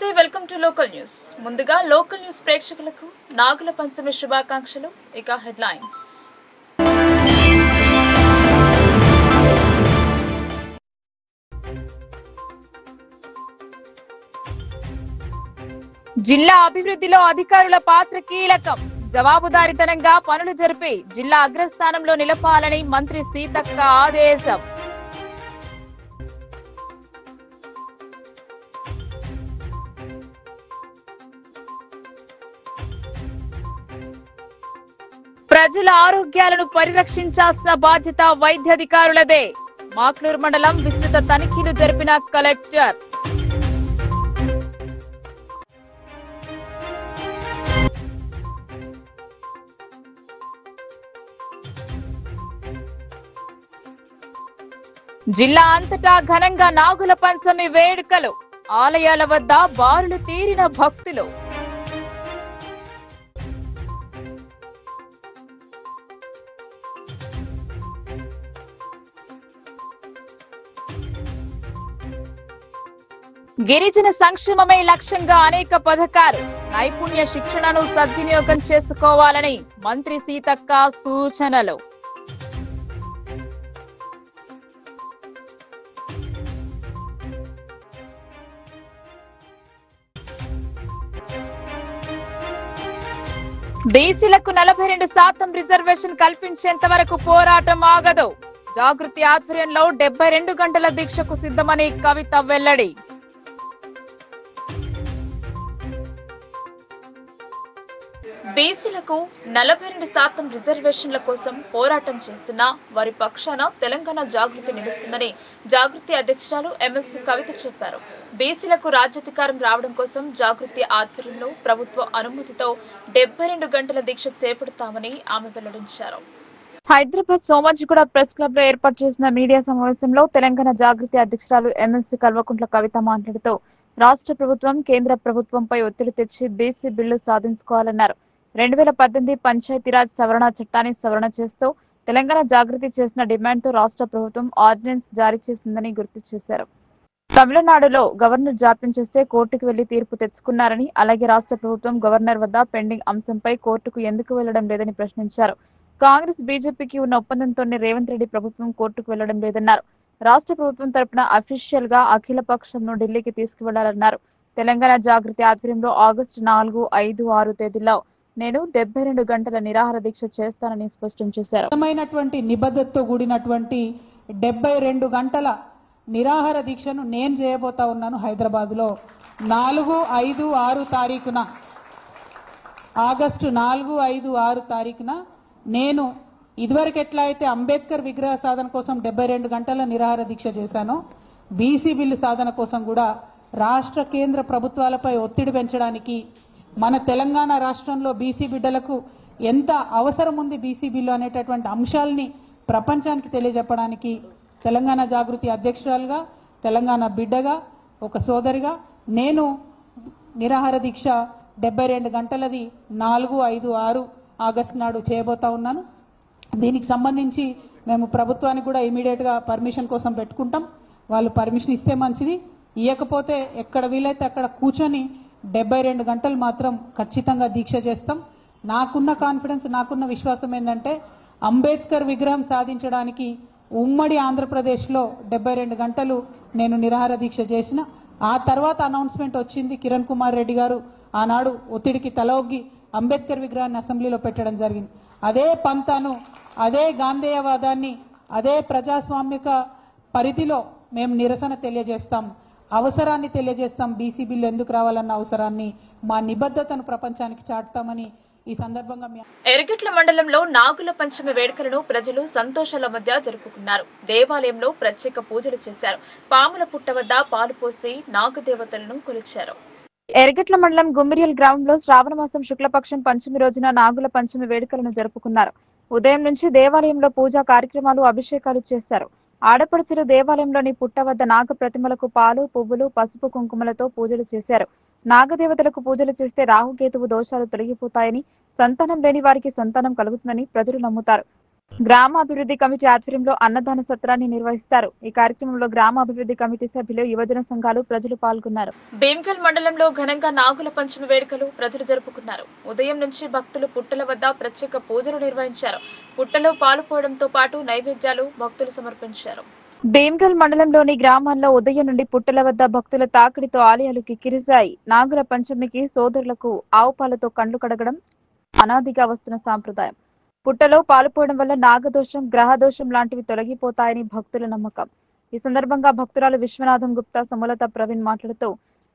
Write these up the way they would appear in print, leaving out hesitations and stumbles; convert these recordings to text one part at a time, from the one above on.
నమస్తే welcome to local news. ముందుగా local news ప్రేక్షకులకు నాగుల పంచమి శుభాకాంక్షలు. ఇక హెడ్లైన్స్. జిల్లా అభివృద్ధిలో అధికారుల పాత్ర కీలకం. జవాబుదారీతనంగా పనులు జరిపి జిల్లా అగ్రస్థానంలో నిలపాలని మంత్రి సీతక్క ఆదేశం. ప్రజల ఆరోగ్యాలను పరిరక్షించాల్సిన బాధ్యత వైద్యాధికారులదే. మాక్లూరు మండలం విస్తృత తనిఖీలు జరిపిన కలెక్టర్. జిల్లా అంతటా ఘనంగా నాగుల పంచమి వేడుకలు. ఆలయాల వద్ద బారులు తీరిన భక్తులు. గిరిజన సంక్షేమమే లక్ష్యంగా అనేక పథకాలు. నైపుణ్య శిక్షణను సద్వినియోగం చేసుకోవాలని మంత్రి సీతక్క సూచనలు. బీసీలకు 42% రిజర్వేషన్ కల్పించేంత వరకు పోరాటం ఆగదు. జాగృతి ఆధ్వర్యంలో 72 గంటల దీక్షకు సిద్ధమని కవిత వెల్లడి. బీసీలకు 42% రిజర్వేషన్ల కోసం పోరాటం చేస్తున్న వారి పక్షాన తెలంగాణ జాగృతి నిలుస్తుందని జాగృతి అధ్యక్షురాలు ఎమ్మెల్సీ కవిత చెప్పారు. బీసీలకు రాజ్యాధికారం రావడం కోసం జాగృతి ఆధ్వర్యంలో ప్రభుత్వ అనుమతితో 72 గంటల దీక్ష చేపడతామని ఆమె వెల్లడించారు. హైదరాబాద్ సోమాజిగూడ ప్రెస్ క్లబ్ లో ఏర్పాటు చేసిన మీడియా సమావేశంలో తెలంగాణ జాగృతి అధ్యక్షురాలు ఎమ్మెల్సీ కల్వకుంట్ల కవిత మాట్లాడుతూ రాష్ట్ర ప్రభుత్వం కేంద్ర ప్రభుత్వంపై ఒత్తిడి తెచ్చి బీసీ బిల్లు సాధించుకోవాలన్నారు. 2018 పంచాయతీరాజ్ సవరణ చట్టాన్ని సవరణ చేస్తూ తెలంగాణ జాగృతి చేసిన డిమాండ్తో రాష్ట్ర ప్రభుత్వం ఆర్డినెన్స్ జారీ చేసిందని గుర్తు చేశారు. తమిళనాడులో గవర్నర్ జాప్యం చేస్తే కోర్టుకు వెళ్లి తీర్పు తెచ్చుకున్నారని, అలాగే రాష్ట్ర ప్రభుత్వం గవర్నర్ వద్ద పెండింగ్ అంశంపై కోర్టుకు ఎందుకు వెళ్లడం లేదని ప్రశ్నించారు. కాంగ్రెస్ బీజేపీకి ఉన్న ఒప్పందంతోనే రేవంత్ రెడ్డి ప్రభుత్వం కోర్టుకు వెళ్లడం లేదన్నారు. రాష్ట్ర ప్రభుత్వం తరపున అఫీషియల్ గా అఖిల పక్షంను ఢిల్లీకి తీసుకువెళ్లాలన్నారు. తెలంగాణ జాగృతి ఆధ్వర్యంలో ఆగస్టు 4, 5, 6 తేదీల్లో నేను 72 గంటల నిరాహార దీక్ష చేస్తానని స్పష్టం చేశారు. నిబద్ధతతో కూడినటువంటి 72 గంటల నిరాహార దీక్షను నేను చేయబోతా ఉన్నాను. హైదరాబాద్ లో 4, 5, 6 తారీఖున ఆగస్టు 4, 5, 6 తారీఖున నేను ఇదివరకు ఎట్లా అయితే అంబేద్కర్ విగ్రహ సాధన కోసం 72 గంటల నిరాహార దీక్ష చేశానో, బీసీ బిల్లు సాధన కోసం కూడా రాష్ట్ర కేంద్ర ప్రభుత్వాలపై ఒత్తిడి పెంచడానికి, మన తెలంగాణ రాష్ట్రంలో బీసీ బిడ్డలకు ఎంత అవసరం ఉంది బీసీ బిల్లు అనేటటువంటి అంశాలని ప్రపంచానికి తెలియజెప్పడానికి తెలంగాణ జాగృతి అధ్యక్షురాలుగా, తెలంగాణ బిడ్డగా, ఒక సోదరిగా నేను నిరాహార దీక్ష 72 గంటలది 4, 5, 6 ఆగస్టు నాడు చేయబోతా ఉన్నాను. దీనికి సంబంధించి మేము ప్రభుత్వానికి కూడా ఇమీడియట్గా పర్మిషన్ కోసం పెట్టుకుంటాం. వాళ్ళు పర్మిషన్ ఇస్తే మంచిది, ఇవ్వకపోతే ఎక్కడ వీలైతే అక్కడ కూర్చొని 72 గంటలు మాత్రం ఖచ్చితంగా దీక్ష చేస్తాం. నాకున్న కాన్ఫిడెన్స్, నాకున్న విశ్వాసం ఏంటంటే అంబేద్కర్ విగ్రహం సాధించడానికి ఉమ్మడి ఆంధ్రప్రదేశ్లో 72 గంటలు నేను నిరాహార దీక్ష చేసిన. ఆ తర్వాత అనౌన్స్మెంట్ వచ్చింది. కిరణ్ కుమార్ రెడ్డి గారు ఆనాడు ఒత్తిడికి తలొగ్గి అంబేద్కర్ విగ్రహాన్ని అసెంబ్లీలో పెట్టడం జరిగింది. అదే పంతాను, అదే గాంధేయవాదాన్ని, అదే ప్రజాస్వామిక పరిధిలో మేము నిరసన తెలియజేస్తాం, అవసరాన్ని తెలియజేస్తాం. బీసీ బిల్లు ఎందుకు రావాలన్న అవసరాన్ని, మా నిబద్ధతను ప్రపంచానికి చాటుతామని ఈ సందర్భంగా ఎర్గట్ల మండలంలో నాగుల పంచమి వేడుకలను ప్రజలు సంతోషాల మధ్య జరుపుకున్నారు. దేవాలయంలో ప్రత్యేక పూజలు చేశారు. పాముల పుట్ట వద్ద పాలు పోసి నాగదేవతలను కొలిచారు. ఎర్గట్ల మండలం గుమ్మిరియల్ గ్రామంలో శ్రావణ మాసం శుక్లపక్షం పంచమి రోజున నాగుల పంచమి వేడుకలను జరుపుకున్నారు. ఉదయం నుంచి దేవాలయంలో పూజా కార్యక్రమాలు, అభిషేకాలు చేశారు. ఆడపడుచులు దేవాలయంలోని పుట్ట వద్ద నాగ ప్రతిమలకు పాలు, పువ్వులు, పసుపు, కుంకుమలతో పూజలు చేశారు. నాగదేవతలకు పూజలు చేస్తే రాహుకేతువు దోషాలు తొలగిపోతాయని, సంతానం లేని వారికి సంతానం కలుగుతుందని ప్రజలు నమ్ముతారు. గ్రామాభివృద్ధి కమిటీ ఆధ్వర్యంలో అన్నదాన సత్రాన్ని నిర్వహిస్తారు. ఈ కార్యక్రమంలో గ్రామాభివృద్ధి కమిటీ సభ్యులు, యువజన సంఘాలు, ప్రజలు పాల్గొన్నారు. భీమ్గల్ మండలంలో ఘనంగా నాగుల పంచమి వేడుకలు ప్రజలు జరుపుకున్నారు. ఉదయం నుంచి భక్తులు పుట్టల వద్ద ప్రత్యేక పూజలు నిర్వహించారు. పుట్టలో పాలు పోయడంతో పాటు నైవేద్యాలు భక్తులు సమర్పించారు. భీమ్గల్ మండలంలోని గ్రామాల్లో ఉదయం నుండి పుట్టల వద్ద భక్తుల తాకిడితో ఆలయాలు కిక్కిరిశాయి. నాగుల పంచమికి సోదరులకు ఆవు పాలతో కండ్లు కడగడం అనాదిగా వస్తున్న సాంప్రదాయం. పుట్టలో పాలుపోవడం వల్ల నాగదోషం, గ్రహదోషం లాంటివి తొలగిపోతాయని భక్తుల నమ్మకం. ఈ సందర్భంగా భక్తురాలు విశ్వనాథం గుప్తా, సుమలత ప్రవీణ్ మాట్లాడుతూ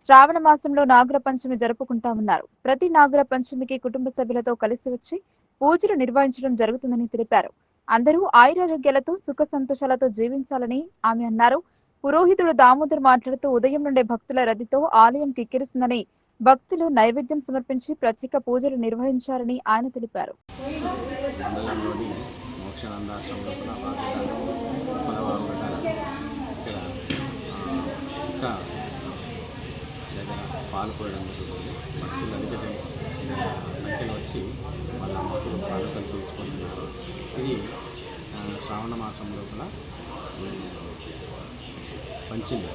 శ్రావణ మాసంలో నాగుల పంచమి జరుపుకుంటామన్నారు. ప్రతి నాగుల పంచమికి కుటుంబ సభ్యులతో కలిసి వచ్చి పూజలు నిర్వహించడం జరుగుతుందని తెలిపారు. అందరూ ఆయురారోగ్యాలతో సుఖ సంతోషాలతో జీవించాలని ఆమె అన్నారు. పురోహితుడు దామోదర్ మాట్లాడుతూ ఉదయం నుండే భక్తుల రద్దీతో ఆలయం కిక్కిరిస్తుందని, భక్తులు నైవేద్యం సమర్పించి ప్రత్యేక పూజలు నిర్వహించారని ఆయన తెలిపారు. పాలు పోయడం జరుగుతుంది. భక్తులు అధిక సంఖ్యలో వచ్చి వాళ్ళ మొక్కులు కానుకలు తీర్చుకుంటున్నారు. ఇది శ్రావణ మాసం లోపల పంచమి,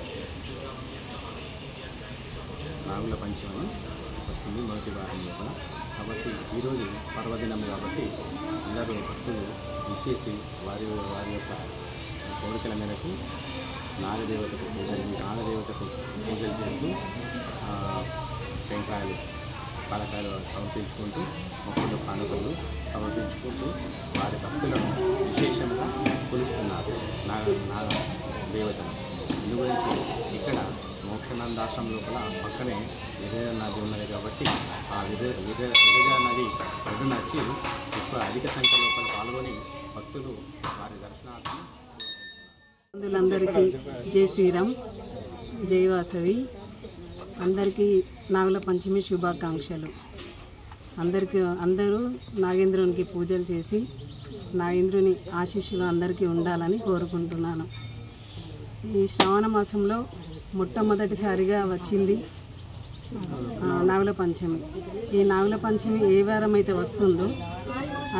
నాగుల పంచమి వస్తుంది మొదటి వారం లోపల. కాబట్టి ఈరోజు పర్వదినం కాబట్టి అందరూ భక్తులు ఇచ్చేసి వారి యొక్క కోరికల మేరకు నాగదేవతకు పూజలు చేస్తూ టెంకాయలు, పాలకాయలు సమర్పించుకుంటూ మొక్కలు, కానుకలు సమర్పించుకుంటూ వారి భక్తులను విశేషంగా కొలుస్తున్నారు నాగ దేవతను. ఇందు గురించి ఇక్కడ మోక్షానందాశ్రమం లోపల పక్కనే విరజ నది ఉన్నది కాబట్టి ఆ విరజ నది ఒడ్డు నచ్చి ఎక్కువ అధిక సంఖ్య లోపల పాల్గొని భక్తులు వారి దర్శనార్థం. బంధువులందరికీ జై శ్రీరామ్, జై వాసవి. అందరికీ నాగుల పంచమి శుభాకాంక్షలు. అందరూ నాగేంద్రునికి పూజలు చేసి నాగేంద్రుని ఆశీస్సులు అందరికీ ఉండాలని కోరుకుంటున్నాను. ఈ శ్రావణ మాసంలో మొట్టమొదటిసారిగా వచ్చింది నాగుల పంచమి. ఈ నాగుల పంచమి ఏ వారం అయితే వస్తుందో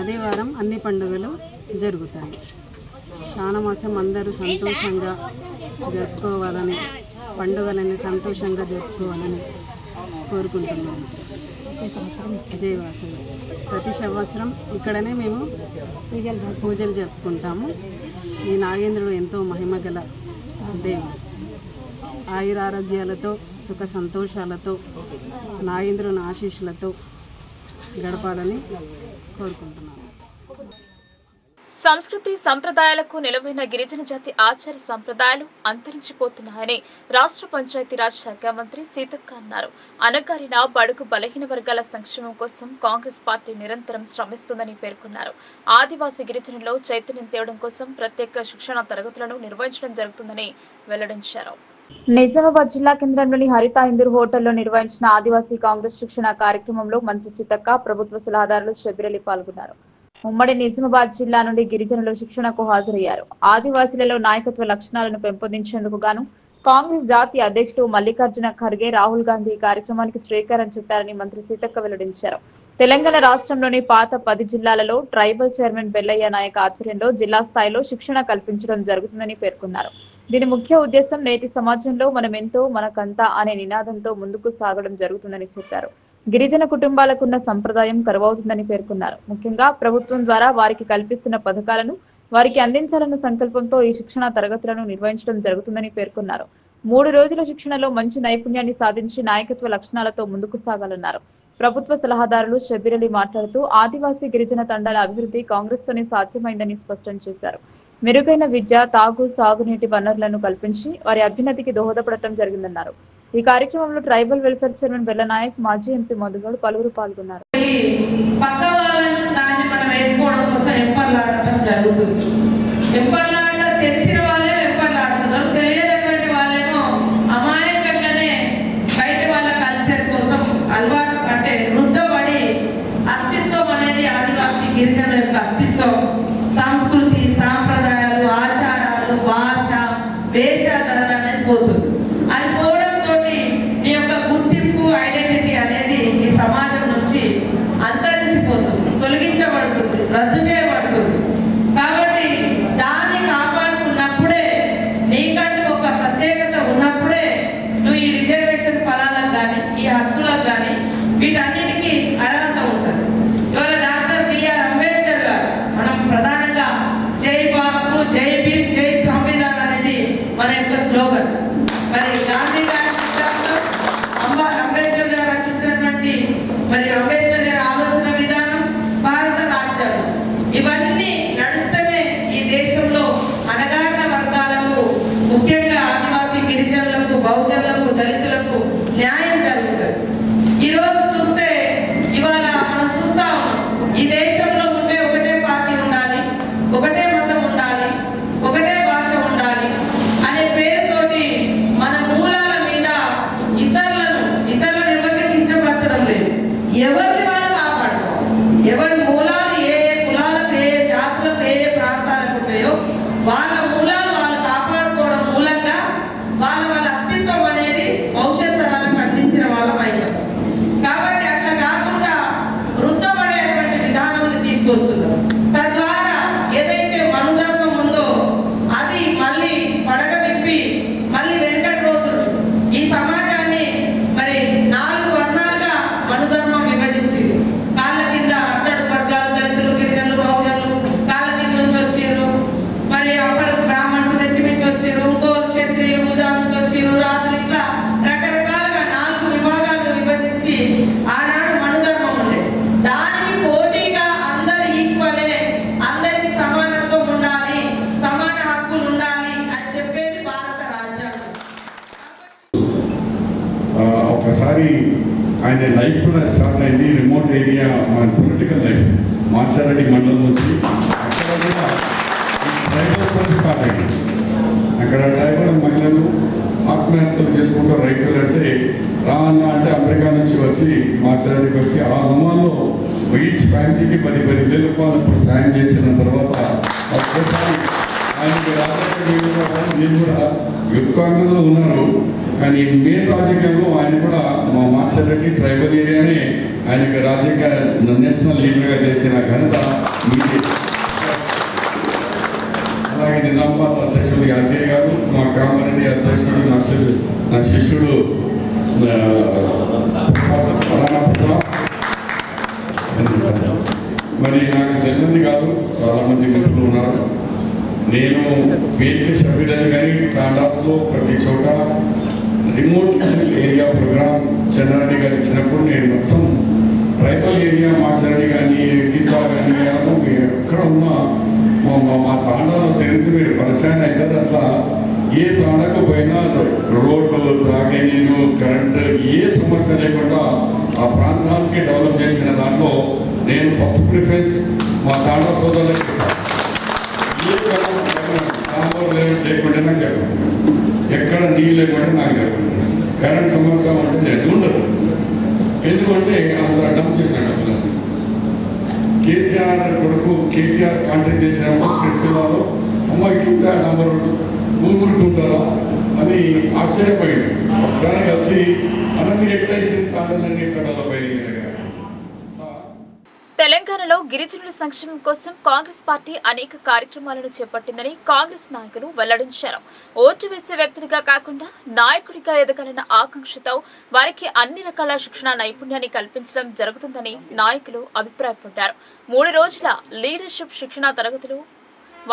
అదే వారం అన్ని పండుగలు జరుగుతాయి. శ్రావణ మాసం అందరూ సంతోషంగా జరుపుకోవాలని, పండుగలని సంతోషంగా జరుపుకోవాలని కోరుకుంటున్నాము. జై వాసవి. ప్రతి సంవత్సరం ఇక్కడనే మేము పూజలు జరుపుకుంటాము. ఈ నాగేంద్రుడు ఎంతో మహిమగల దేవుడు. ఆయురారోగ్యాలతో సుఖ సంతోషాలతో నాగేంద్రుని ఆశీస్సులతో గడపాలని కోరుకుంటున్నాము. సంస్కృతి సంప్రదాయాలకు నిలవైన గిరిజన జాతి ఆచార సంప్రదాయాలు అంతరించిపోతున్నాయని రాష్ట్ర పంచాయతీరాజ్ శాఖ మంత్రి సీతక్క అన్నారు. అనగారిన బడుగు బలహీన వర్గాల సంక్షేమం కోసం కాంగ్రెస్ పార్టీ నిరంతరం శ్రమిస్తుందని పేర్కొన్నారు. ఆదివాసీ గిరిజనుల్లో చైతన్యం తేవడం కోసం ప్రత్యేక శిక్షణ తరగతులను నిర్వహించడం జరుగుతుందని వెల్లడించారు. నిజామాబాద్ జిల్లా కేంద్రంలోని హరిత ఇందూర్ హోటల్లో నిర్వహించిన ఆదివాసీ కాంగ్రెస్ శిక్షణ కార్యక్రమంలో మంత్రి సీతక్క, ప్రభుత్వ సలహాదారులు షబీర్ పాల్గొన్నారు. ఉమ్మడి నిజామాబాద్ జిల్లా నుండి గిరిజనులు శిక్షణకు హాజరయ్యారు. ఆదివాసీలలో నాయకత్వ లక్షణాలను పెంపొందించేందుకు గాను కాంగ్రెస్ జాతీయ అధ్యక్షుడు మల్లికార్జున ఖర్గే, రాహుల్ గాంధీ ఈ కార్యక్రమానికి శ్రీకారం చుట్టారని మంత్రి సీతక్క వెల్లడించారు. తెలంగాణ రాష్ట్రంలోని పాత 10 జిల్లాలలో ట్రైబల్ చైర్మన్ బెల్లయ్య నాయక్ ఆధ్వర్యంలో జిల్లా స్థాయిలో శిక్షణ కల్పించడం జరుగుతుందని పేర్కొన్నారు. దీని ముఖ్య ఉద్దేశం నేటి సమాజంలో మనమెంతో మనకంతా అనే నినాదంతో ముందుకు సాగడం జరుగుతుందని చెప్పారు. గిరిజన కుటుంబాలకున్న సంప్రదాయం కరువవుతుందని పేర్కొన్నారు. ముఖ్యంగా ప్రభుత్వం ద్వారా వారికి కల్పిస్తున్న పథకాలను వారికి అందించాలన్న సంకల్పంతో ఈ శిక్షణ తరగతులను నిర్వహించడం జరుగుతుందని పేర్కొన్నారు. 3 రోజుల శిక్షణలో మంచి నైపుణ్యాన్ని సాధించి నాయకత్వ లక్షణాలతో ముందుకు సాగాలన్నారు. ప్రభుత్వ సలహాదారులు షబీర్ మాట్లాడుతూ ఆదివాసీ గిరిజన తండాల అభివృద్ధి కాంగ్రెస్ తోనే సాధ్యమైందని స్పష్టం చేశారు. మెరుగైన విద్య, తాగు, సాగునీటి వనరులను కల్పించి వారి అభ్యున్నతికి దోహదపడటం జరిగిందన్నారు. ఈ కార్యక్రమంలో ట్రైబల్ వెల్ఫేర్ చైర్మన్ బెల్లనాయక్, మాజీ ఎంపీ మధుగౌడ్ పలువురు పాల్గొన్నారు. తెలిసిన వాళ్ళే వెంపర్లాడుతున్నారు, తెలియనటువంటి వాళ్ళేమో అమాయకంగానే బయట వాళ్ళ కల్చర్ కోసం అలవాటు అంటే వృద్ధపడి అస్తిత్వం అనేది ఆదివాసీ గిరిజనుల యొక్క అస్తిత్వం, సంస్కృతి, సాంప్రదాయాలు, ఆచారాలు, భాష, వేషధారణ అనేది పోతుంది. అది పోవడంతో మీ యొక్క గుర్తింపు, ఐడెంటిటీ అనేది ఈ సమాజం నుంచి అంతరించిపోతుంది, తొలగించబడుతుంది, రద్దు చేయబడుతుంది. ఎవరిది వాళ్ళు కాపాడుకోవాలి. ఎవరి మూలాలు ఏ కులాలకు ఏ జాతులకు ఏ ప్రాంతాలకు ఉంటాయో వాళ్ళ మూలాలు వాళ్ళు కాపాడుకోవడం మూలంగా వాళ్ళ అస్తిత్వం అనేది భవిష్యత్ తరాలకు అందించిన వాళ్ళం అయితాం. కాబట్టి అట్లా కాకుండా వృద్ధపడేటువంటి విధానాన్ని తీసుకొస్తున్నారు. తద్వారా ఏదైతే మనుధర్మం ఉందో అది మళ్ళీ పడగవిప్పి మళ్ళీ వెనకటి రోజులు ఈ సమాజాన్ని మరి 4 వర్ణాలుగా మనుధర్మం విభజించింది. కాళ్ళ కింద అట్టడుగు వర్గాలు, దళితులు, గిరిజనులు, బహుజనులు కాళ్ళ కింద నుంచి వచ్చారు. మరి అప్పర్ బ్రాహ్మణ్స్ నెత్తి నుంచి వచ్చారు, ఇంకోరు క్షత్రియులు భుజాల నుంచి వచ్చారు, రాజులు, ఇట్లా రకరకాలుగా 4 విభాగాలుగా విభజించి ఆనాడు మనుధర్మం ఉండేది. దానికి పోటీగా అందరు ఈక్వలే, అందరికి సమానత్వం ఉండాలి, సమాన హక్కులు ఉండాలి అని చెప్పేది భారత రాజ్యాంగం. ఒకసారి ఆయన లైఫ్ కూడా స్టార్ట్ అయింది రిమోట్ ఏరియా, మన పొలిటికల్ లైఫ్ మాచారెడ్డి మండలం నుంచి. అక్కడ కూడా ట్రైబల్ స్టార్ట్ అయింది. అక్కడ ట్రైబల్ మహిళలు ఆత్మహత్యలు చేసుకుంటూ రైతులు అంటే రా అన్న అంటే అమెరికా నుంచి వచ్చి మాచారెడ్డికి వచ్చి ఆ సమయంలో ఈచ్ ఫ్యామిలీకి 10,000 రూపాయలు ఇప్పుడు సాయం చేసిన తర్వాత ఒక్కసారి ఆయనకి రాజకీయ నేను కూడా యూత్ కాంగ్రెస్లో ఉన్నారు. కానీ మెయిన్ రాజకీయంలో ఆయన కూడా మా మాచారెడ్డి ట్రైబల్ ఏరియానే ఆయనకి రాజకీయ నేషనల్ లీడర్గా చేసిన ఘనత మీది. అలాగే నిజామాబాద్ అధ్యక్షుడు యాదగిరి గారు, మా కామారెడ్డి అధ్యక్షుడు నా శిష్యుడు మరి నాకు తెలియదు కాదు, చాలామంది మిత్రులు ఉన్నారు. నేను పేరుకి సభ్యులని కానీ టాటాస్లో ప్రతి చోట రిమోట్ ఏరియా ప్రోగ్రామ్ చంద్రారెడ్డి గారు ఇచ్చినప్పుడు నేను మొత్తం ట్రైబల్ ఏరియా మాచారెడ్డి కానీ గీతా కానీ ఎక్కడ ఉన్నా మా తాండాలో తిరిగి మీరు పరిచయం అవుతారు. అట్లా ఏ తాండకు పోయినా రోడ్డు, త్రాగనీరు, కరెంటు ఏ సమస్య లేకుండా ఆ ప్రాంతానికి డెవలప్ చేసిన దాంట్లో నేను ఫస్ట్ ప్రిఫరెన్స్ మా తాండా సోదరులకు ఇస్తాను. ఏ లేకుంటే నాకు చెప్పండి, ఎక్కడ నీళ్ళు లేకుంటే నాకు చెప్పండి, కరెంట్ సమస్య ఉంటే నేను ఉండదు. ఎందుకంటే అంత డంప్ చేసిన డబ్బులు కేసీఆర్ కొడుకు కేటీఆర్ కాంటాక్ట్ చేసినప్పుడు సిరిసిల్లాలో అమ్మ ఇట్లుంటే నంబర్ ఊరుకుంటారా అని ఆశ్చర్యపోయింది. ఒకసారి కలిసి అన్నీ ఎట్లయిసి కాదని ఇక్కడ తెలంగాణలో గిరిజనుల సంక్షేమం కోసం కాంగ్రెస్ పార్టీ అనేక కార్యక్రమాలను చేపట్టిందని కాంగ్రెస్ నాయకులు వెల్లడించారు. ఓటు వేసే వ్యక్తిగా కాకుండా నాయకుడిగా ఎదగాలన్న ఆకాంక్షతో వారికి అన్ని రకాల శిక్షణ నైపుణ్యాన్ని కల్పించడం జరుగుతుందని నాయకులు అభిప్రాయపడ్డారు. 3 రోజుల లీడర్షిప్ శిక్షణ తరగతులు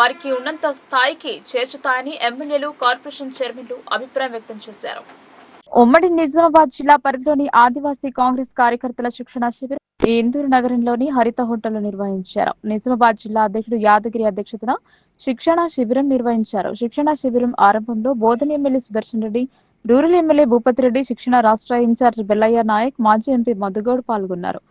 వారికి ఉన్నంత స్థాయికి చేర్చుతాయని ఎమ్మెల్యేలు, కార్పొరేషన్ చైర్మన్లు అభిప్రాయం వ్యక్తం చేశారు. ఉమ్మడి నిజామాబాద్ జిల్లా పరిధిలోని ఆదివాసీ కాంగ్రెస్ కార్యకర్తల శిక్షణ శిబిరం ఇందూరు నగరంలోని హరిత హోటల్లో నిర్వహించారు. నిజామాబాద్ జిల్లా అధ్యక్షుడు యాదగిరి అధ్యక్షతన శిక్షణ శిబిరం నిర్వహించారు. శిక్షణ శిబిరం ఆరంభంలో బోధన MLA Sudarshan Reddy, rural MLA Bhupathi Reddy, శిక్షణ రాష్ట్ర ఇన్ఛార్జ్ బెల్లయ్య నాయక్, మాజీ ఎంపీ మధుగౌడ్ పాల్గొన్నారు.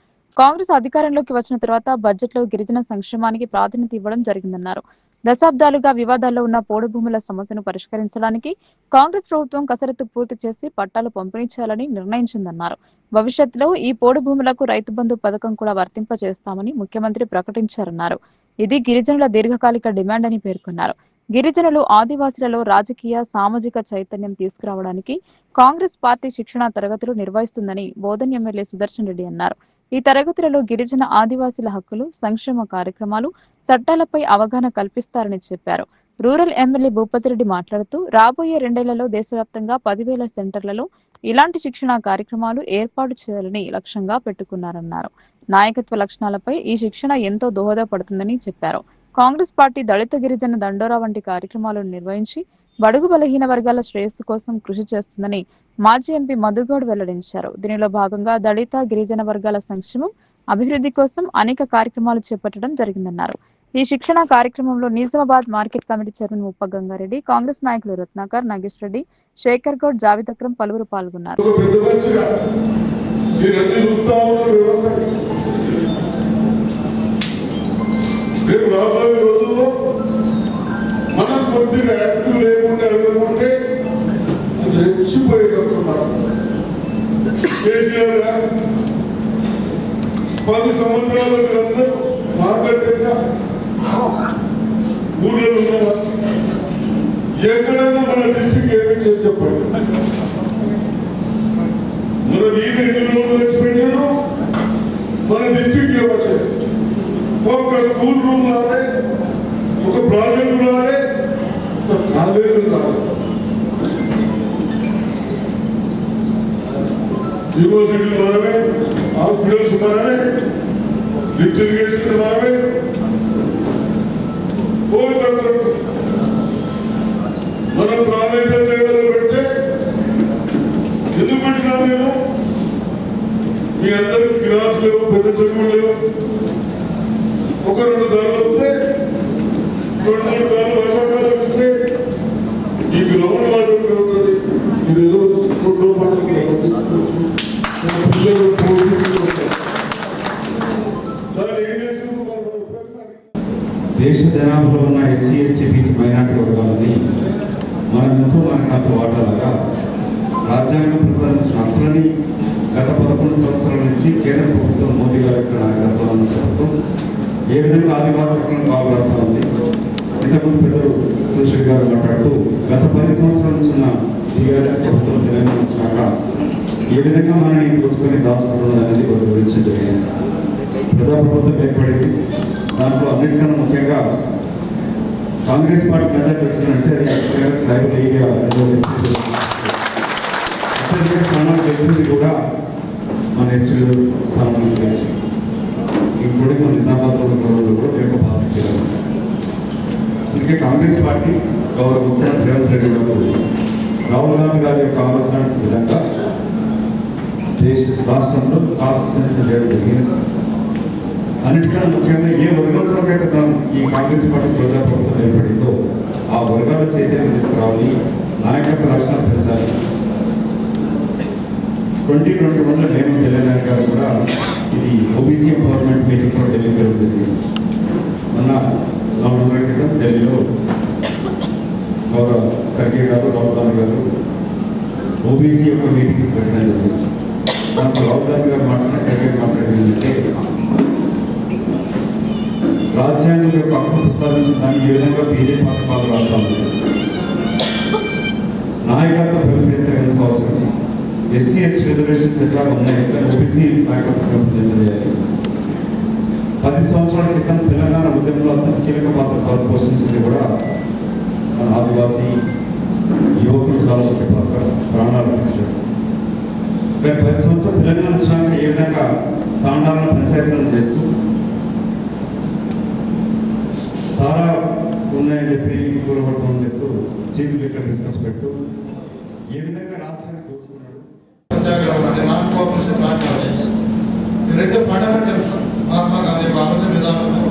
కాంగ్రెస్ అధికారంలోకి వచ్చిన తర్వాత బడ్జెట్లో గిరిజన సంక్షేమానికి ప్రాధాన్యత ఇవ్వడం జరిగిందన్నారు. దశాబ్దాలుగా వివాదాల్లో ఉన్న పోడు భూముల సమస్యను పరిష్కరించడానికి కాంగ్రెస్ ప్రభుత్వం కసరత్తు పూర్తి చేసి పట్టాలు పంపిణీ చేయాలని నిర్ణయించిందన్నారు. భవిష్యత్తులో ఈ పోడు భూములకు రైతు బంధు పథకం కూడా వర్తింపజేస్తామని ముఖ్యమంత్రి ప్రకటించారన్నారు. ఇది గిరిజనుల దీర్ఘకాలిక డిమాండ్ అని పేర్కొన్నారు. గిరిజనులు, ఆదివాసులలో రాజకీయ, సామాజిక చైతన్యం తీసుకురావడానికి కాంగ్రెస్ పార్టీ శిక్షణ తరగతులు నిర్వహిస్తుందని బోధన్ ఎమ్మెల్యే సుదర్శన్ రెడ్డి అన్నారు. ఈ తరగతులలో గిరిజన, ఆదివాసుల హక్కులు, సంక్షేమ కార్యక్రమాలు, చట్టాలపై అవగాహన కల్పిస్తారని చెప్పారు. రూరల్ ఎమ్మెల్యే భూపతి రెడ్డి మాట్లాడుతూ రాబోయే 2 ఏళ్లలో దేశవ్యాప్తంగా 10,000 సెంటర్లలో ఇలాంటి శిక్షణ కార్యక్రమాలు ఏర్పాటు చేయాలని లక్ష్యంగా పెట్టుకున్నారన్నారు. నాయకత్వ లక్షణాలపై ఈ శిక్షణ ఎంతో దోహదపడుతుందని చెప్పారు. కాంగ్రెస్ పార్టీ దళిత, గిరిజన దండోరా వంటి కార్యక్రమాలను నిర్వహించి బడుగు బలహీన వర్గాల శ్రేయస్సు కోసం కృషి చేస్తుందని మాజీ ఎంపీ మధుగౌడ్ వెల్లడించారు. దీనిలో భాగంగా దళిత, గిరిజన వర్గాల సంక్షేమం, అభివృద్ధి కోసం అనేక కార్యక్రమాలు చేపట్టడం జరిగిందన్నారు. ఈ శిక్షణ కార్యక్రమంలో నిజామాబాద్ మార్కెట్ కమిటీ చైర్మన్ ముప్ప గంగారెడ్డి, కాంగ్రెస్ నాయకులు రత్నాకర్, నాగేష్ రెడ్డి, శేఖర్ గౌడ్, జావేద్ అక్రమ్ పలువురు పాల్గొన్నారు. మనం కొద్దిగా యాక్టివ్ లేకుండా అడగకుంటే రెచ్చిపోయేటట్టున్నారు. కేసీఆర్ గారు 10 సంవత్సరాలు మీరందరూ మాట్లాడేట ఊళ్ళో ఉన్నవారు ఎక్కడైనా మన డిస్ట్రిక్ట్ ఏమి చెప్పండి. మన వీధి ఎన్ని రోజులు తెచ్చి పెట్టాను, మన డిస్ట్రిక్ట్ ఇవ్వచ్చు. ఒక స్కూల్ రూమ్ రాలే, ఒక ప్రాజెక్టు రాలే, ఒక కాలేజీ రాలే, యూనివర్సిటీలు మనమే, హాస్పిటల్స్ మనమే, లిఫ్ట్ ఇరిగేషన్ మనమే. మనం ప్రాధాన్యత లేవలో పెడితే ఎందుకు పెట్టినా నేను మీ అందరికి గిరాస్ లేవు, పెద్ద చెరువులు లేవు. ఒక 2 ధరలు వస్తే 2-3 ధరలు వర్షాకాలం ఇస్తే ఈ గ్రౌండ్ వాటర్ అవుతుంది. మీరు ఏదో ఫుడ్లో పండించుకోవచ్చు. పిల్లలు దేశ జనాభాలో ఉన్న ఎస్సీ ఎస్టీ బీసీ మైనార్టీ వర్గాలని మనం ఎంతో మనకంత వాటాలుగా రాజ్యాంగం ప్రసాదించిన హక్కులని గత 11 సంవత్సరాల నుంచి కేంద్ర ప్రభుత్వం మోదీ గారి యొక్క నాయకత్వంలో ఉన్న ప్రభుత్వం ఏ విధంగా ఆదివాసీ హక్కులను కాపాడుతూ ఉంది. ఇంతకుముందు పెద్దలు సుశీల్ గారు మాట్లాడుతూ గత 10 సంవత్సరాల నుంచి ఉన్న టీఆర్ఎస్ ప్రభుత్వం తెలంగాణ వచ్చినాక ఏ విధంగా మనని దోచుకొని దాచుకుంటున్నది అనేది కొంత వివరించడం జరిగింది. ప్రజాప్రభుత్వం ఏర్పడింది. దాంట్లో అన్నిటికన్నా ముఖ్యంగా కాంగ్రెస్ పార్టీ మెజార్టీ వచ్చిందంటే అది ట్రైబల్ ఏరియా రిజర్వేషన్ స్థానం గెలిచింది కూడా మన ఎస్టీ రిజర్వ్ స్థానం నుంచి గెలిచింది. ఇంక్లూడింగ్ మన నిజామాబాద్లో కూడా ఎక్కువ బాధ్యత. అందుకే కాంగ్రెస్ పార్టీ గౌరవ ముఖ్యమంత్రి రేవంత్ రెడ్డి గారు రాహుల్ గాంధీ గారి యొక్క ఆలోచన విధంగా రాష్ట్రంలో కాన్స్టిట్యూన్సీ చేయడం జరిగింది. అన్నిటికన్నా ముఖ్యంగా ఏ వర్గంలోకైతే మనం ఈ కాంగ్రెస్ పార్టీ ప్రజాప్రభుత్వం ఏర్పడిందో ఆ వర్గాల చైతన్యం తీసుకురావాలి, నాయకత్వ లక్షణాలు పెంచాలి. 2021లో నేను తెలంగాణ గారు కూడా ఇది ఓబీసీ ఎంపవర్మెంట్ మీటింగ్ కూడా ఢిల్లీ జరుగుతుంది. మొన్న 4 రోజుల క్రితం ఢిల్లీలో గౌరవ ఖర్గే గారు, రాహుల్ గాంధీ గారు ఓబీసీ యొక్క మీటింగ్ పెట్టడం జరిగింది. దాంట్లో రాహుల్ గాంధీ గారు ఖర్గే మాట్లాడేంటే రాజ్యాంగం యొక్క హక్కు ప్రస్తావించిన దాన్ని ఏ విధంగా బీజేపీ పార్టీ పాల్గొంటా ఉంది, నాయకత్వ పెంపొందించడం కోసం ఎస్సీ ఎస్టీ రిజర్వేషన్స్ ఎట్లా ఉన్నాయి, ఓబీసీ నాయకత్వం పెంపొందించాలి. 10 సంవత్సరాల క్రితం తెలంగాణ ఉద్యమంలో అత్యంత కీలక పాత్ర పోషించింది కూడా మన ఆదివాసీ యువకులు చాలా ముఖ్య పాత్ర ప్రాణాలు అర్పించడం. 10 సంవత్సరాలు తెలంగాణ వచ్చినాక ఏ విధంగా తాండాలను పంచాయతీలను చేస్తూ సారా ఉన్నాయని చెప్పి కూరబడుతుందని చెప్తూ చీఫ్ లిక్కర్ డిస్కస్ పెట్టు ఏ విధంగా రాష్ట్రాన్ని దోచుకున్నాడు. రెండు ఫండమెంటల్స్ మహాత్మా గాంధీ ఆలోచన విధానంలో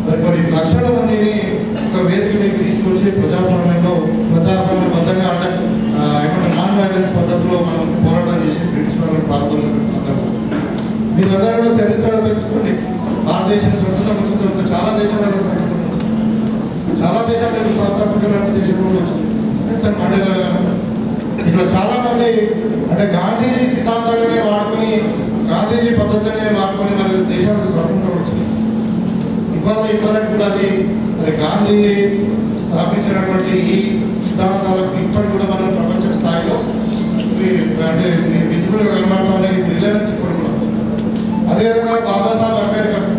మరి కొన్ని లక్షల మందిని ఒక వేదిక మీద తీసుకొచ్చి ప్రజాస్వామ్యంలో ప్రజాస్వామ్యబద్ధంగా అంటే ఏమంటే నాన్ వైలెన్స్ పద్ధతిలో మనం పోరాటం చేసి బ్రిటిష్ వాళ్ళకి పాల్గొన్న మీరందరూ కూడా చరిత్ర తెలుసుకోండి. భారతదేశం స్వతంత్రం వచ్చిన తర్వాత చాలా దేశాలలో సౌత్ ఆఫ్రికా లాంటి దేశంలో వచ్చింది. మండేలా ఇట్లా చాలా మంది అంటే గాంధీజీ సిద్ధాంతాలనే వాడుకొని గాంధీజీ పద్ధతులనే వాడుకొని మన దేశాలకు స్వతంత్రం వచ్చింది. ఇవాళ కూడా అది మరి గాంధీ స్థాపించినటువంటి ఈ సిద్ధాంతాలకు ఇప్పటికి కూడా మనం ప్రపంచ స్థాయిలో అంటే విజిబుల్గా కనబడతాం అనేది రిలవెన్స్ ఇప్పుడు కూడా. అదేవిధంగా బాబాసాహెబ్ అంబేద్కర్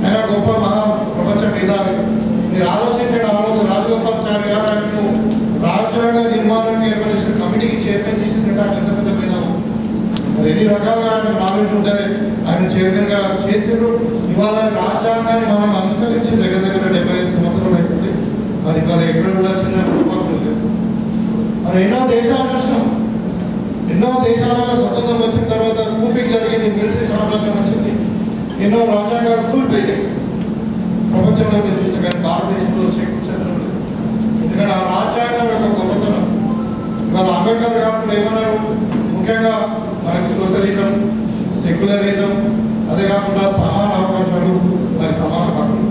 ఆయన గొప్ప మహా ప్రపంచ మేధావి. మీరు ఆలోచించిన రాజగోపాలాచారి గారు ఆయనను రాజ్యాంగ నిర్మాణానికి ఏర్పడిన కమిటీకి చైర్మన్ చేసిందంటే ఆయన ఎంత పెద్ద మేధావి. మరి ఎన్ని రకాలుగా ఆయన నాలెడ్జ్ ఉంటుంది, ఆయన చైర్మన్గా చేసారు. ఇవాళ రాజ్యాంగాన్ని మనం అనుకరించి దగ్గర 75 సంవత్సరాలు అవుతుంది. మరి ఇవాళ ఎక్కడ కూడా చిన్న పొరపాటు లేదు. మరి ఎన్నో దేశాలు చూసినాం, ఎన్నో దేశాలలో స్వతంత్రం వచ్చిన తర్వాత కూపింగ్ జరిగింది, మిలిటరీ సామ్రాజ్యం వచ్చింది, ఎన్నో రాజ్యాంగాలు కూలిపోయాయి ప్రపంచంలో మీరు చూస్తే. కానీ భారతదేశంలో చెందడం లేదు. ఎందుకంటే ఆ రాజ్యాంగం యొక్క గొప్పతనం. ఇవాళ అంబేద్కర్ గారు ఏమన్నారు, ముఖ్యంగా మనకి సోషలిజం, సెక్యులరిజం, అదే కాకుండా సమాన అవకాశాలు, మరి సమాన హక్కులు,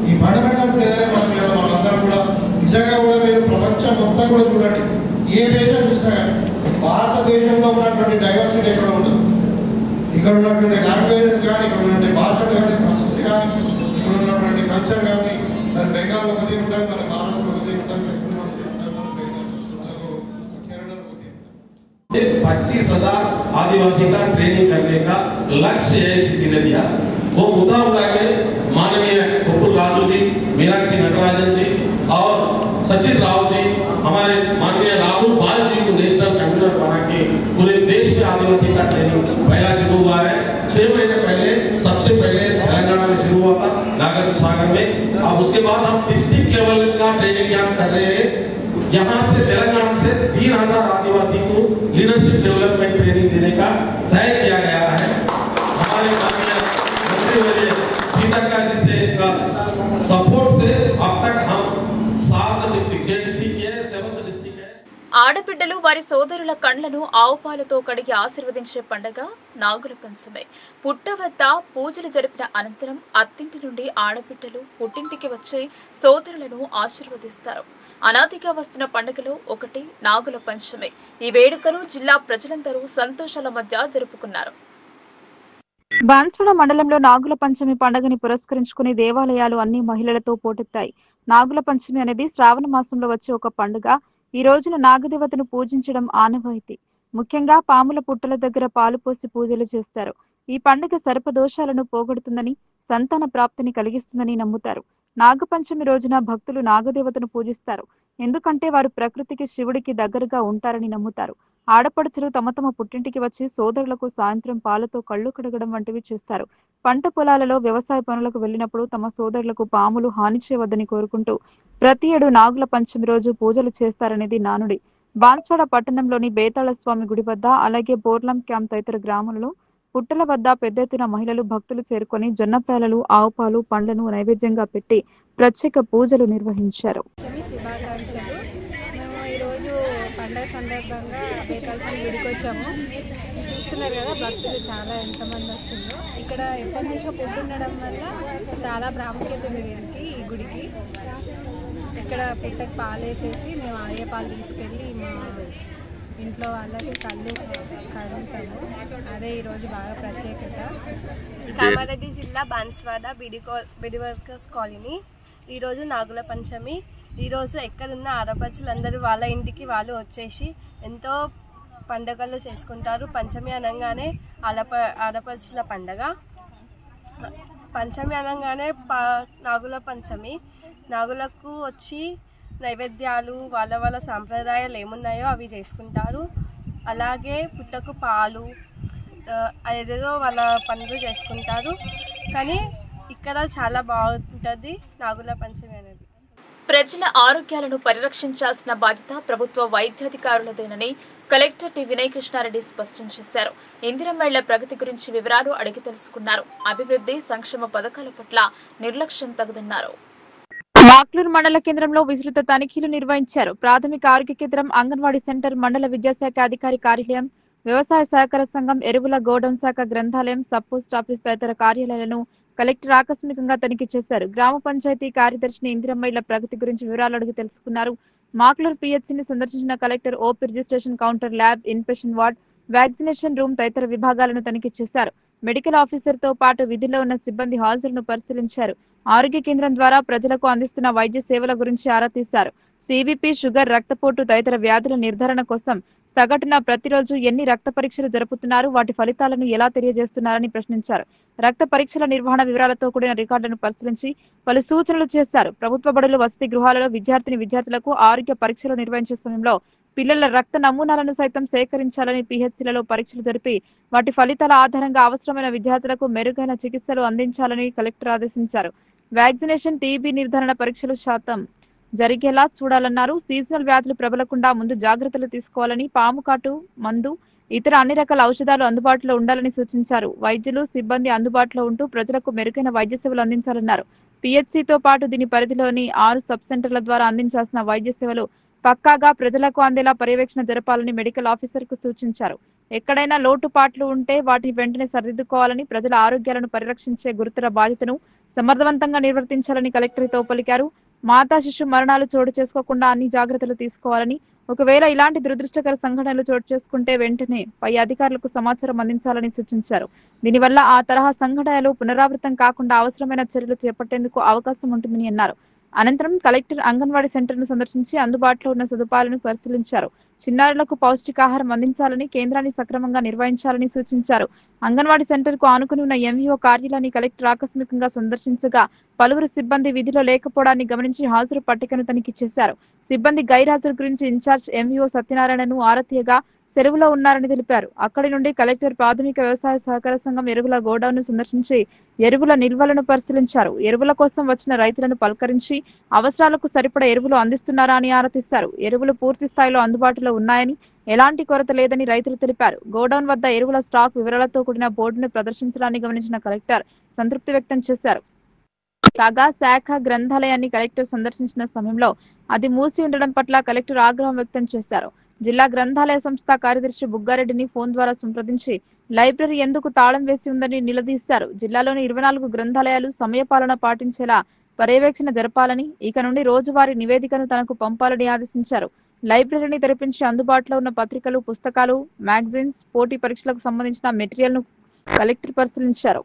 ఈ ఫండమెంటల్స్ ఏదైనా మనం వాళ్ళందరూ కూడా నిజంగా కూడా మీరు ప్రపంచం మొత్తం కూడా చూడండి. ఏ దేశం చూసినా కానీ భారతదేశంలో ఉన్నటువంటి డైవర్సిటీ ఎక్కడ ఉండదు. ఇక్కడ ఉన్నటువంటి లాంగ్వేజెస్ కానీ కల్చర్ కానీ మన బెంగాల్ ఒకటి ఉంటుంది, మన మహారాష్ట్ర ఒకటి ఉంటుంది, 25,000 आदिवासी का ट्रेनिंग करने का लक्ष्य है एसीसी ने दिया। वो मुद्दा उठा के माननीय गोकुल राजू जी, मीनाक्षी नटराजन जी और सचिन राव जी, हमारे माननीय राहुल बाल जी को नेशनल कन्वीनर बना के पूरे देश में आदिवासी का ट्रेनिंग पहला शुरू हुआ है। 6 महीने पहले सबसे पहले तेलंगाना में शुरू हुआ था नागार्जुन सागर में। अब उसके बाद हम डिस्ट्रिक्ट लेवल का ट्रेनिंग कैंप कर रहे हैं। यहाँ से तेलंगाना से 3,000 आदिवासी को लीडरशिप डेवलपमेंट ट्रेनिंग देने का तय किया गया है। हमारे माननीय मंत्री सीतक्का जी से सपोर्ट से अब तक हम 7 डिस्ट्रिक्ट 6 डिस्ट्रिक्ट है, 7th डिस्ट्रिक्ट है। ఆడబిడ్డలు వారి సోదరుల కండ్లను ఆవు పాలతో కడిగి ఆశీర్వదించే పండుగ నాగుల పంచమి. పుట్ట వద్ద పూజలు జరిపిన అనంతరం అత్తింటి నుండి ఆడబిడ్డలు పుట్టింటికి వచ్చి సోదరులను ఆశీర్వదిస్తారు. అనాదిగా వస్తున్న పండుగలో ఒకటి నాగుల పంచమి. ఈ వేడుకను జిల్లా ప్రజలందరూ సంతోషాల మధ్య జరుపుకున్నారు. బాన్స్వాడ మండలంలో నాగుల పంచమి పండుగని పురస్కరించుకుని దేవాలయాలు అన్ని మహిళలతో పోటెత్తాయి. నాగుల పంచమి అనేది శ్రావణ మాసంలో వచ్చే ఒక పండుగ. ఈ రోజున నాగదేవతను పూజించడం ఆనవాయితీ. ముఖ్యంగా పాముల పుట్టల దగ్గర పాలు పోసి పూజలు చేస్తారు. ఈ పండుగ సర్పదోషాలను పోగొడుతుందని, సంతాన ప్రాప్తిని కలిగిస్తుందని నమ్ముతారు. నాగపంచమి రోజున భక్తులు నాగదేవతను పూజిస్తారు. ఎందుకంటే వారు ప్రకృతికి, శివుడికి దగ్గరగా ఉంటారని నమ్ముతారు. ఆడపడుచులు తమ తమ పుట్టింటికి వచ్చి సోదరులకు సాయంత్రం పాలతో కళ్ళు కడగడం వంటివి చేస్తారు. పంట పొలాలలో వ్యవసాయ పనులకు వెళ్లినప్పుడు తమ సోదరులకు పాములు హాని చేయవద్దని కోరుకుంటూ ప్రతి ఏడు నాగుల పంచమి రోజు పూజలు చేస్తారనేది నానుడి. బాన్స్వాడ పట్టణంలోని బేతాళ స్వామి గుడి వద్ద, అలాగే బోర్లం క్యాంప్ తదితర గ్రామాలలో పుట్టల వద్ద పెద్ద ఎత్తున మహిళలు, భక్తులు చేరుకొని జొన్నపేలలు, ఆవుపాలు, పండ్లను నైవేద్యంగా పెట్టి ప్రత్యేక పూజలు నిర్వహించారు. ఈరోజు పండుగ సందర్భంగా బేతాళ స్వామి గుడికి వచ్చాము. చూస్తున్నారు కదా భక్తులు చాలా ఎంతమంది వచ్చిందో. ఇక్కడ ఎప్పటి నుంచో పుట్టు ఉండడం వల్ల చాలా ప్రాముఖ్యత ఉంది దీనికి, ఈ గుడికి. ఇక్కడ పుట్టకు పాలు వేసేసి మేము అయ్యే పాలు తీసుకెళ్ళి మా ఇంట్లో వాళ్ళకి కడుగుతాము. అదే ఈరోజు బాగా ప్రత్యేకత. కామారెడ్డి జిల్లా బాన్స్వాడ బిడి వర్కర్స్ కాలనీ. ఈరోజు నాగుల పంచమి. ఈరోజు ఎక్కడున్న ఆడపడుచులందరూ వాళ్ళ ఇంటికి వాళ్ళు వచ్చేసి ఎంతో పండుగలు చేసుకుంటారు. పంచమి అనగానే ఆడపడుచుల పండగ. పంచమి అనగానే నాగుల పంచమి. నాగులకు వచ్చి నైవేద్యాలు, వాళ్ళ వాళ్ళ సాంప్రదాయాలు ఏమున్నాయో అవి చేసుకుంటారు. అలాగే పుట్టకు పాలు, అదేదో వాళ్ళ పనులు చేసుకుంటారు. కానీ ఇక్కడ చాలా బాగుంటుంది నాగుల పంచమి అనేది. ప్రజల ఆరోగ్యాలను పరిరక్షించాల్సిన బాధ్యత ప్రభుత్వ వైద్యాధికారులదేనని కలెక్టర్ టి వినయ్ కృష్ణారెడ్డి స్పష్టం చేశారు. ఇందిరమ్మళ్ల ప్రగతి గురించి వివరాలు అడిగి తెలుసుకున్నారు. అభివృద్ధి, సంక్షేమ పథకాల పట్ల నిర్లక్ష్యం తగదన్నారు. మాక్లూరు మండల కేంద్రంలో విస్తృత తనిఖీలు నిర్వహించారు. ప్రాథమిక ఆరోగ్య కేంద్రం, అంగన్వాడీ సెంటర్, మండల విద్యాశాఖ అధికారి కార్యాలయం, వ్యవసాయ సహకార సంఘం, ఎరువుల గోడౌన్ శాఖ, గ్రంథాలయం, సబ్ పోస్ట్ ఆఫీస్ తదితర కార్యాలయాలను కలెక్టర్ ఆకస్మికంగా తనిఖీ చేశారు. గ్రామ పంచాయతీ కార్యదర్శిని ఇందిరమ్మళ్ల ప్రగతి గురించి వివరాలు అడిగి తెలుసుకున్నారు. మాక్లూరు పిహెచ్సిని సందర్శించిన collector OP registration counter, lab, inpatient ward, vaccination room తదితర విభాగాలను తనిఖీ చేశారు. మెడికల్ ఆఫీసర్ తో పాటు విధుల్లో ఉన్న సిబ్బంది హాజరును పరిశీలించారు. ఆరోగ్య కేంద్రం ద్వారా ప్రజలకు అందిస్తున్న వైద్య సేవల గురించి ఆరా తీశారు. సిబిపి, షుగర్, రక్తపోటు తదితర వ్యాధుల నిర్ధారణ కోసం సగటున ప్రతిరోజు ఎన్ని రక్త పరీక్షలు జరుపుతున్నారు, వాటి ఫలితాలను ఎలా తెలియజేస్తున్నారని ప్రశ్నించారు. రక్త పరీక్షల నిర్వహణ వివరాలతో కూడిన రికార్డులను పరిశీలించి పలు సూచనలు చేశారు. ప్రభుత్వ బడులు, వసతి గృహాలలో విద్యార్థులకు ఆరోగ్య పరీక్షలు నిర్వహించే సమయంలో పిల్లల రక్త నమూనాలను సైతం సేకరించాలని, పిహెచ్సిలలో పరీక్షలు జరిపి వాటి ఫలితాల ఆధారంగా అవసరమైన విద్యార్థులకు మెరుగైన చికిత్సలు అందించాలని కలెక్టర్ ఆదేశించారు. వ్యాక్సినేషన్, టీబీ నిర్ధారణ పరీక్షలు శాతం జరిగేలా చూడాలన్నారు. సీజనల్ వ్యాధులు ప్రబలకుండా ముందు జాగ్రత్తలు తీసుకోవాలని, పాము కాటు మందు, ఇతర అన్ని రకాల ఔషధాలు అందుబాటులో ఉండాలని సూచించారు. వైద్యులు, సిబ్బంది అందుబాటులో ఉంటూ ప్రజలకు మెరుగైన వైద్య సేవలు అందించాలన్నారు. పిహెచ్సితో పాటు దీని పరిధిలోని 6 సబ్ సెంటర్ల ద్వారా అందించాల్సిన వైద్య సేవలు పక్కాగా ప్రజలకు అందేలా పర్యవేక్షణ జరపాలని మెడికల్ ఆఫీసర్ కు సూచించారు. ఎక్కడైనా లోటుపాట్లు ఉంటే వాటిని వెంటనే సరిదిద్దుకోవాలని, ప్రజల ఆరోగ్యాలను పరిరక్షించే గురుతర బాధ్యతను సమర్థవంతంగా నిర్వర్తించాలని కలెక్టర్ తో పలికారు. మాతా శిశు మరణాలు చోటు చేసుకోకుండా అన్ని జాగ్రత్తలు తీసుకోవాలని, ఒకవేళ ఇలాంటి దురదృష్టకర సంఘటనలు చోటు చేసుకుంటే వెంటనే పై అధికారులకు సమాచారం అందించాలని సూచించారు. దీనివల్ల ఆ తరహా సంఘటనలు పునరావృతం కాకుండా అవసరమైన చర్యలు చేపట్టేందుకు అవకాశం ఉంటుందని అన్నారు. అనంతరం కలెక్టర్ అంగన్వాడీ సెంటర్ను సందర్శించి అందుబాటులో ఉన్న సదుపాయాలను పరిశీలించారు. చిన్నారులకు పౌష్టికాహారం అందించాలని, కేంద్రాన్ని సక్రమంగా నిర్వహించాలని సూచించారు. అంగన్వాడీ సెంటర్కు ఆనుకుని ఉన్న ఎంఈఓ కార్యాలయాన్ని కలెక్టర్ ఆకస్మికంగా సందర్శించగా పలువురు సిబ్బంది విధిలో లేకపోవడాన్ని గమనించి హాజరు పట్టికను తనిఖీ చేశారు. సిబ్బంది గైర్హాజరు గురించి ఇన్ఛార్జ్ ఎంఈఓ సత్యనారాయణను ఆరా తీయగా సెలవులో ఉన్నారని తెలిపారు. అక్కడి నుండి కలెక్టర్ ప్రాథమిక వ్యవసాయ సహకార సంఘం ఎరువుల గోడౌన్ను సందర్శించి ఎరువుల నిల్వలను పరిశీలించారు. ఎరువుల కోసం వచ్చిన రైతులను పలకరించి అవసరాలకు సరిపడా ఎరువులు అందిస్తున్నారా అని ఆరా తీశారు. ఎరువులు పూర్తి స్థాయిలో అందుబాటులో ఉన్నాయని, ఎలాంటి కొరత లేదని రైతులు తెలిపారు. గోడౌన్ వద్ద ఎరువుల స్టాక్ వివరాలతో కూడిన బోర్డును ప్రదర్శించడాన్ని గమనించిన కలెక్టర్ సంతృప్తి వ్యక్తం చేశారు. కాగా శాఖ గ్రంథాలయాన్ని కలెక్టర్ సందర్శించిన సమయంలో అది మూసి ఉండడం పట్ల కలెక్టర్ ఆగ్రహం వ్యక్తం చేశారు. జిల్లా గ్రంథాలయ సంస్థ కార్యదర్శి బుగ్గారెడ్డిని ఫోన్ ద్వారా సంప్రదించి లైబ్రరీ ఎందుకు తాళం వేసి ఉందని నిలదీశారు. జిల్లాలోని 24 గ్రంథాలయాలు సమయపాలన పాటించేలా పర్యవేక్షణ జరపాలని, ఇక నుండి రోజువారీ నివేదికను తనకు పంపాలని ఆదేశించారు. లైబ్రరీని తెరిపించి అందుబాటులో ఉన్న పత్రికలు, పుస్తకాలు, మ్యాగజైన్స్, పోటీ పరీక్షలకు సంబంధించిన మెటీరియల్ను కలెక్టర్ పరిశీలించారు.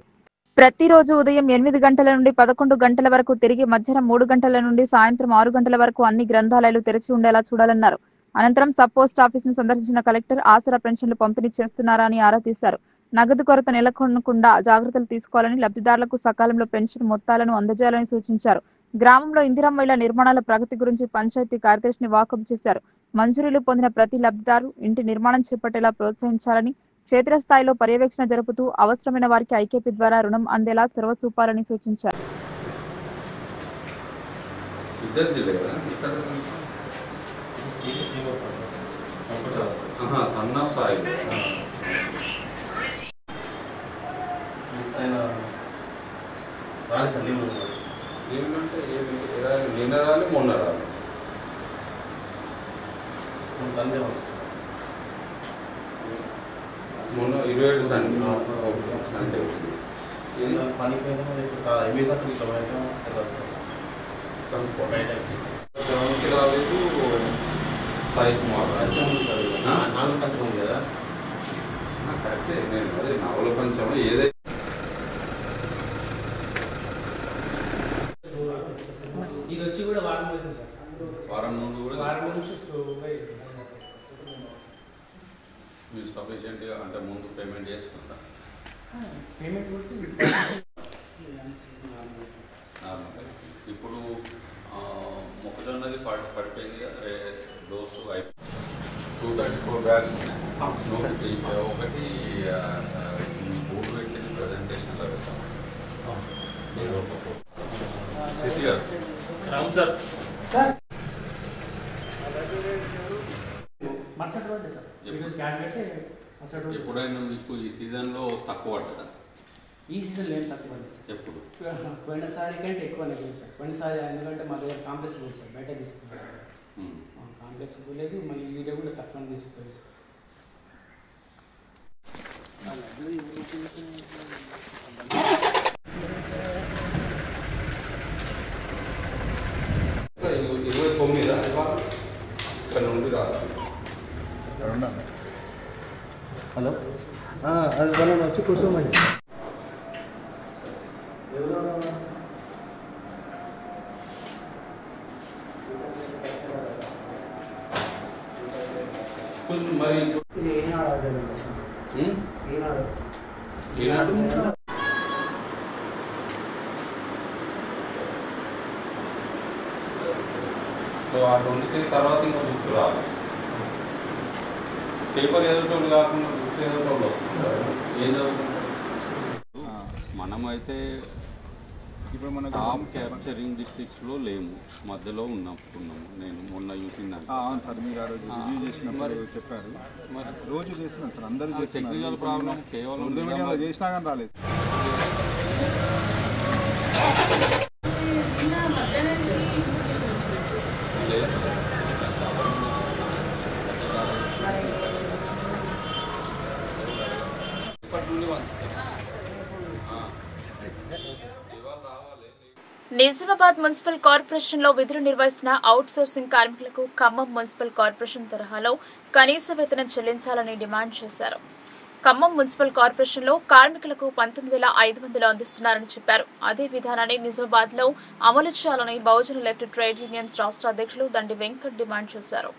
ప్రతిరోజు ఉదయం 8 గంటల నుండి 11 గంటల వరకు, తిరిగి మధ్యాహ్నం 3 గంటల నుండి సాయంత్రం 6 గంటల వరకు అన్ని గ్రంథాలయాలు తెరిచి ఉండేలా చూడాలన్నారు. అనంతరం సబ్ పోస్ట్ ఆఫీస్ ను సందర్శించిన కలెక్టర్ ఆసరా పెన్షన్లు పంపిణీ చేస్తున్నారా అని ఆరా తీశారు. నగదు కొరత నెలకొనకుండా జాగ్రత్తలు తీసుకోవాలని, లబ్ధిదారులకు సకాలంలో పెన్షన్ మొత్తాలను అందజేయాలని సూచించారు. గ్రామంలో ఇందిరమ్మ ఇళ్ల నిర్మాణాల ప్రగతి గురించి పంచాయతీ కార్యదర్శిని వాకబు చేశారు. మంజూరీలు పొందిన ప్రతి లబ్ధిదారు ఇంటి నిర్మాణం చేపట్టేలా ప్రోత్సహించాలని, క్షేత్రస్థాయిలో పర్యవేక్షణ జరుపుతూ అవసరమైన వారికి ఐకేపీ ద్వారా రుణం అందేలా చొరవ చూపాలని సూచించారు. నిన్న రాలి మొన్న రాలి మొన్న 27 సండే రాలేదు. సాయి కుమార్ కదా కరెక్టే. నేను అదే నవల పంచంలో ఏదైతే ఇది వచ్చి కూడా వారం ముందు కూడా మీరు సఫిషియెంట్గా అంటే ముందు పేమెంట్ చేసుకుంటా. ఇప్పుడు మొక్కజొన్నది పడిపోయింది కదా, డోసు 234 బ్యాగ్స్ ఒకటి బోర్డు పెట్టిన ప్రజెంటేషన్లో పెడతాం. ఎప్పుడైనా మీకు ఈ సీజన్లో తక్కువ పడుతుందా? ఈ సీజన్లో ఏం తక్కువ పడుతుంది సార్. ఎప్పుడు పోయినసారి కంటే ఎక్కువ లేదు సార్. పోయినసారి ఎందుకంటే మా దగ్గర కాంప్లెక్స్ పోదు సార్, బయట తీసుకుంటారు. కాంప్లెక్స్ పోలేదు, మళ్ళీ వీడియో కూడా తక్కువ తీసుకుంటుంది సార్. ఇక్కడ నుండి రాదు. హలో, అది వాళ్ళని వచ్చి కూర్చోమని. మరి ఈనాడు ఆ 20 తర్వాత ఇంకా బుక్స్ రాదు. పేపర్ చదివేటోళ్ళు కాకుండా బుక్స్ చదివేటోళ్ళు వస్తున్నారు. ఏం చదువుకుంటారు? మనమైతే ఇప్పుడు మన టాప్ క్యాప్చరింగ్ డిస్ట్రిక్ట్స్లో లేము, మధ్యలో ఉన్నాము. నేను మొన్న చూసిందాను. అవును సార్, మీరు ఆ రోజు రివ్యూ చేసినప్పుడు చెప్పారు. మరి రోజు చేస్తున్నాం సార్, అందరూ టెక్నికల్ ప్రాబ్లం కేవలం మీడియాలో చేసినా కానీ రాలేదు. నిజామాబాద్ మున్సిపల్ కార్పొరేషన్ లో విధులు నిర్వహిస్తున్న అవుట్ సోర్సింగ్ కార్మికులకు ఖమ్మం మున్సిపల్ కార్పొరేషన్ తరహాలో కనీస వేతనం చెల్లించాలని డిమాండ్ చేశారు. ఖమ్మం మున్సిపల్ కార్పొరేషన్ లో కార్మికులకు 19,500 అందిస్తున్నారని చెప్పారు. అదే విధానాన్ని నిజామాబాద్ లో అమలు చేయాలని బహుజన లెఫ్ట్ ట్రేడ్ యూనియన్స్ రాష్ట్ర అధ్యక్షులు దండి వెంకట్ డిమాండ్ చేశారు.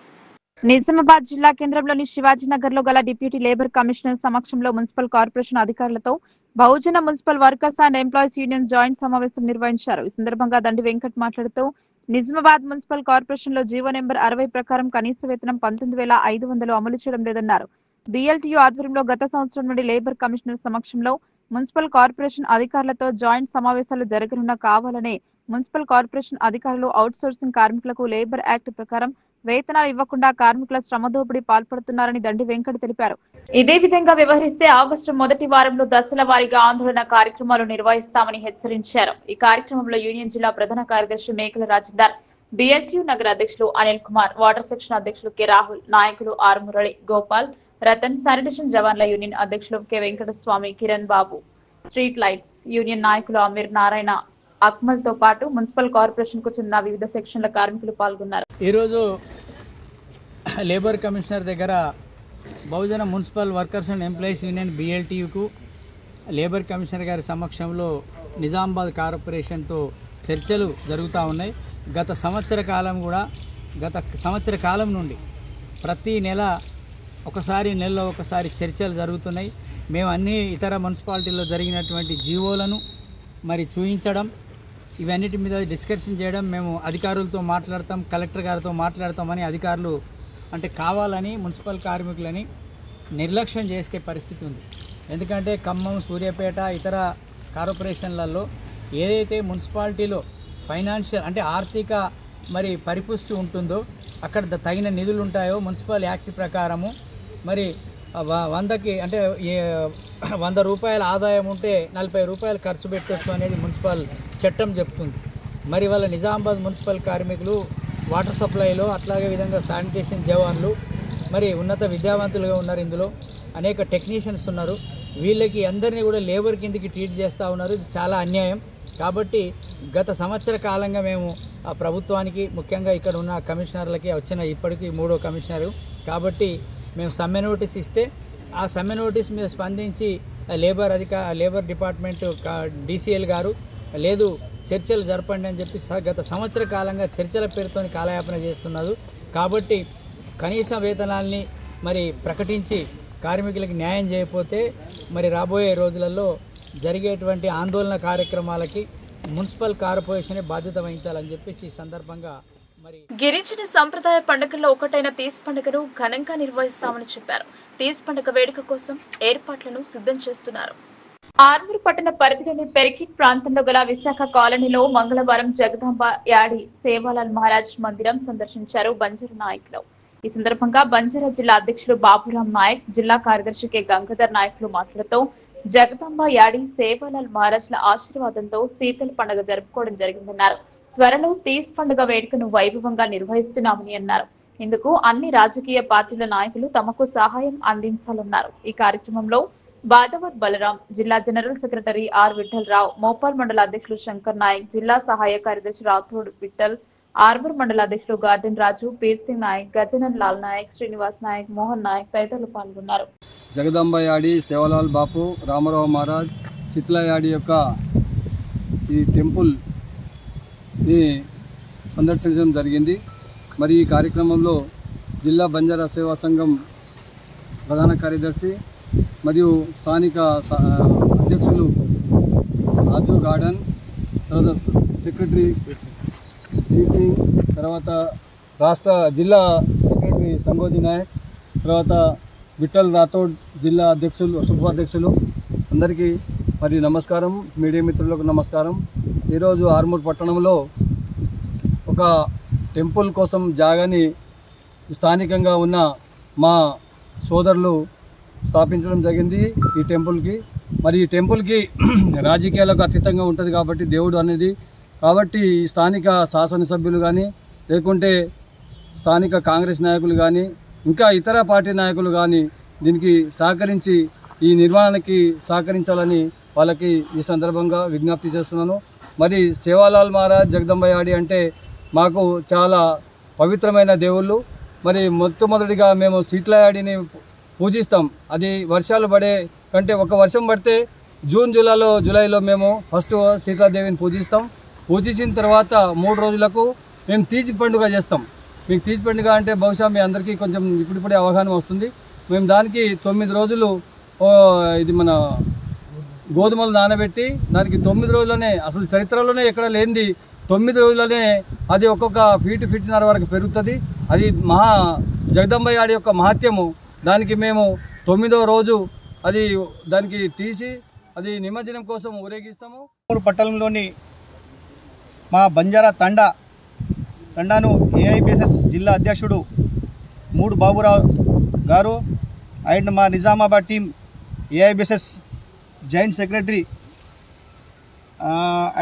నిజామాబాద్ జిల్లా కేంద్రంలోని శివాజీనగర్ లో గల డిప్యూటీ లేబర్ కమిషనర్ సమక్షంలో మున్సిపల్ కార్పొరేషన్ అధికారులతో Bahujan municipal workers and employees union joint సమావేశం నిర్వహించారు. ఈ సందర్భంగా దండి వెంకట్ మాట్లాడుతూ నిజామాబాద్ మున్సిపల్ కార్పొరేషన్ లో జీవో నెంబర్ 60 ప్రకారం కనీస వేతనం 19,500 అమలు చేయడం లేదన్నారు. BLTU ఆధ్వర్యంలో గత సంవత్సరం నుండి లేబర్ కమిషనర్ సమక్షంలో మున్సిపల్ కార్పొరేషన్ అధికారులతో జాయింట్ సమావేశాలు జరగనున్న కావాలనే మున్సిపల్ కార్పొరేషన్ అధికారులు అవుట్ సోర్సింగ్ కార్మికులకు లేబర్ యాక్ట్ ప్రకారం వేతనాలు ఇవ్వకుండా కార్మికుల శ్రమదోపిడీ పాల్పడుతున్నారని దండి వెంకట్ తెలిపారు. ఇదే విధంగా వ్యవహరిస్తే ఆగస్టు మొదటి వారంలో దశల వారీగా ఆందోళన కార్యక్రమాలు నిర్వహిస్తామని హెచ్చరించారు. ఈ కార్యక్రమంలో యూనియన్ జిల్లా ప్రధాన కార్యదర్శి మేకల రాజేందర్, BLTU నగర అధ్యక్షులు అనిల్ కుమార్, వాటర్ సెక్షన్ అధ్యక్షులు కె రాహుల్, నాయకులు ఆర్ మురళి, గోపాల్, రతన్, శానిటేషన్ జవాన్ల యూనియన్ అధ్యక్షులు K Venkataswamy, Kiran Babu, street lights union నాయకులు అమీర్ నారాయణ, అక్మల్ తో పాటు మున్సిపల్ కార్పొరేషన్ కు చెందిన వివిధ సెక్షన్ల కార్మికులు పాల్గొన్నారు. ఈ రోజు లేబర్ కమిషనర్ దగ్గర Bahujan municipal workers and employees union BLTUకు లేబర్ కమిషనర్ గారి సమక్షంలో నిజామాబాద్ కార్పొరేషన్తో చర్చలు జరుగుతూ ఉన్నాయి. గత సంవత్సర కాలం నుండి ప్రతి నెలలో ఒకసారి చర్చలు జరుగుతున్నాయి. మేము అన్ని ఇతర మున్సిపాలిటీల్లో జరిగినటువంటి జీవోలను చూపించడం, ఇవన్నిటి మీద డిస్కషన్ చేయడం, మేము అధికారులతో మాట్లాడతాం, కలెక్టర్ గారితో మాట్లాడతామని అధికారులు కావాలని మున్సిపల్ కార్మికులని నిర్లక్ష్యం చేసే పరిస్థితి ఉంది. ఎందుకంటే ఖమ్మం, సూర్యాపేట, ఇతర కార్పొరేషన్లలో ఏదైతే మున్సిపాలిటీలో ఫైనాన్షియల్ ఆర్థిక పరిపుష్టి ఉంటుందో అక్కడ తగిన నిధులు ఉంటాయో మున్సిపల్ యాక్ట్ ప్రకారము 100కి 100 రూపాయల ఆదాయం ఉంటే 40 రూపాయలు ఖర్చు పెట్టచ్చు అనేది మున్సిపల్ చట్టం చెప్తుంది. వాళ్ళ నిజామాబాద్ మున్సిపల్ కార్మికులు వాటర్ సప్లైలో అట్లాగే విధంగా శానిటేషన్ జవాన్లు ఉన్నత విద్యావంతులుగా ఉన్నారు. ఇందులో అనేక టెక్నీషియన్స్ ఉన్నారు. వీళ్ళకి అందరినీ కూడా లేబర్ కిందకి ట్రీట్ చేస్తూ ఉన్నారు. ఇది చాలా అన్యాయం. కాబట్టి గత సంవత్సర కాలంగా మేము ఆ ప్రభుత్వానికి, ముఖ్యంగా ఇక్కడ ఉన్న కమిషనర్లకి ఇప్పటికీ 3వ కమిషనరు కాబట్టి మేము సమ్మె నోటీస్ ఇస్తే ఆ సమ్మె నోటీస్ మీద స్పందించి లేబర్ డిపార్ట్మెంట్ DCL గారు లేదు చర్చలు జరపండి అని చెప్పి గత సంవత్సర కాలంగా చర్చల పేరుతో కాలయాపన చేస్తున్నారు. కాబట్టి కనీస వేతనాల్ని ప్రకటించి కార్మికులకు న్యాయం చేయకపోతే రాబోయే రోజులలో జరిగేటువంటి ఆందోళన కార్యక్రమాలకి మున్సిపల్ కార్పొరేషన్ బాధ్యత వహించాలని చెప్పేసి ఈ సందర్భంగా గిరిజన సంప్రదాయ పండుగల్లో ఒకటైన తీస్ పండుగను ఘనంగా నిర్వహిస్తామని చెప్పారు. తీస్ పండుగ వేడుక కోసం ఏర్పాట్లను సిద్ధం చేస్తున్నారు. ఆర్మూర్ పట్టణ పరిధిలోని పెరికిట్ ప్రాంతంలో గల విశాఖ కాలనీలో మంగళవారం జగదాంబ యాడి సేవాలాల్ మహారాజ్ మందిరం సందర్శించారు బంజారా నాయకులు. ఈ సందర్భంగా బంజారా జిల్లా అధ్యక్షులు బాబురాం నాయక్, జిల్లా కార్యదర్శి కె గంగాధర్ నాయకులు మాట్లాడుతూ జగదాంబ యాడి సేవాలాల్ మహారాజ్ల ఆశీర్వాదంతో శీతల పండుగ జరుపుకోవడం జరిగిందన్నారు. త్వరలో తీస్ పండుగ వేడుకను వైభవంగా నిర్వహిస్తున్నామని అన్నారు. ఇందుకు అన్ని రాజకీయ పార్టీల నాయకులు తమకు సహాయం అందించాలన్నారు. ఈ కార్యక్రమంలో బాదవత్ బలరాం, జిల్లా జనరల్ సెక్రటరీ ఆర్ విఠల్ రావు, మోపాల్ మండల అధ్యక్షులు శంకర్ నాయక్, జిల్లా సహాయ కార్యదర్శి రాథోడ్ విఠల్, ఆర్మూర్ మండల అధ్యక్షులు గార్డెన్ రాజు, పీర్ సింగ్ నాయక్, గజనన్ లాల్ నాయక్, శ్రీనివాస్ నాయక్, మోహన్ నాయక్ తదితరులు పాల్గొన్నారు. జగదాంబ యాడి, సేవలాల్ బాపు, రామారావు మహారాజ్, శీతల యాడి యొక్క ఈ టెంపుల్ని సందర్శించడం జరిగింది. ఈ కార్యక్రమంలో జిల్లా బంజారా సేవా సంఘం ప్రధాన కార్యదర్శి మరియు స్థానిక అధ్యక్షులు రాజు గార్డెన్, తర్వాత సెక్రటరీ పీర్ సింగ్, తర్వాత రాష్ట్ర జిల్లా సెక్రటరీ సంగోజీ నాయక్, తర్వాత విఠల్ రాథోడ్, జిల్లా అధ్యక్షులు, ఉపాధ్యక్షులు అందరికీ నమస్కారం. మీడియా మిత్రులకు నమస్కారం. ఈరోజు ఆర్మూర్ పట్టణంలో ఒక టెంపుల్ కోసం జాగాని స్థానికంగా ఉన్న మా సోదరులు స్థాపించడం జరిగింది. ఈ టెంపుల్కి ఈ టెంపుల్కి రాజకీయాలకు అతీతంగా ఉంటుంది కాబట్టి దేవుడు అనేది కాబట్టి ఈ స్థానిక శాసనసభ్యులు కానీ లేకుంటే స్థానిక కాంగ్రెస్ నాయకులు కానీ ఇంకా ఇతర పార్టీ నాయకులు కానీ దీనికి సహకరించి ఈ నిర్మాణానికి సహకరించాలని వాళ్ళకి ఈ సందర్భంగా విజ్ఞప్తి చేస్తున్నాను. మరి సేవాలాల్ మహారాజ్ జగదంబయాడి అంటే మాకు చాలా పవిత్రమైన దేవుళ్ళు. మరి మొట్టమొదటిగా మేము శీతలాయాడిని పూజిస్తాం. అది వర్షాలు పడే కంటే ఒక వర్షం పడితే జూలైలో మేము ఫస్ట్ సీతాదేవిని పూజిస్తాం. పూజించిన తర్వాత 3 రోజులకు మేము తీజి పండుగ చేస్తాం. మీకు తీజి పండుగ అంటే బహుశా మీ అందరికీ కొంచెం ఇప్పుడిప్పుడే అవగాహన వస్తుంది. మేము దానికి 9 రోజులు ఇది మన గోధుమలు నానబెట్టి దానికి 9 రోజుల్లోనే, అసలు చరిత్రలోనే ఎక్కడ లేనిది 9 రోజుల్లోనే అది ఒక్కొక్క ఫీట్న్నర వరకు పెరుగుతుంది. అది జగదంబయాడి యొక్క మహత్యము. దానికి మేము 9వ రోజు అది దానికి తీసి అది నిమజ్జనం కోసం ఊరేగిస్తాము. పట్టణంలోని మా బంజారా తండాను ఏఐబిఎస్ఎస్ జిల్లా అధ్యక్షుడు మూడు బాబురావు గారు అండ్ మా Nizamabad team AIBSS joint secretary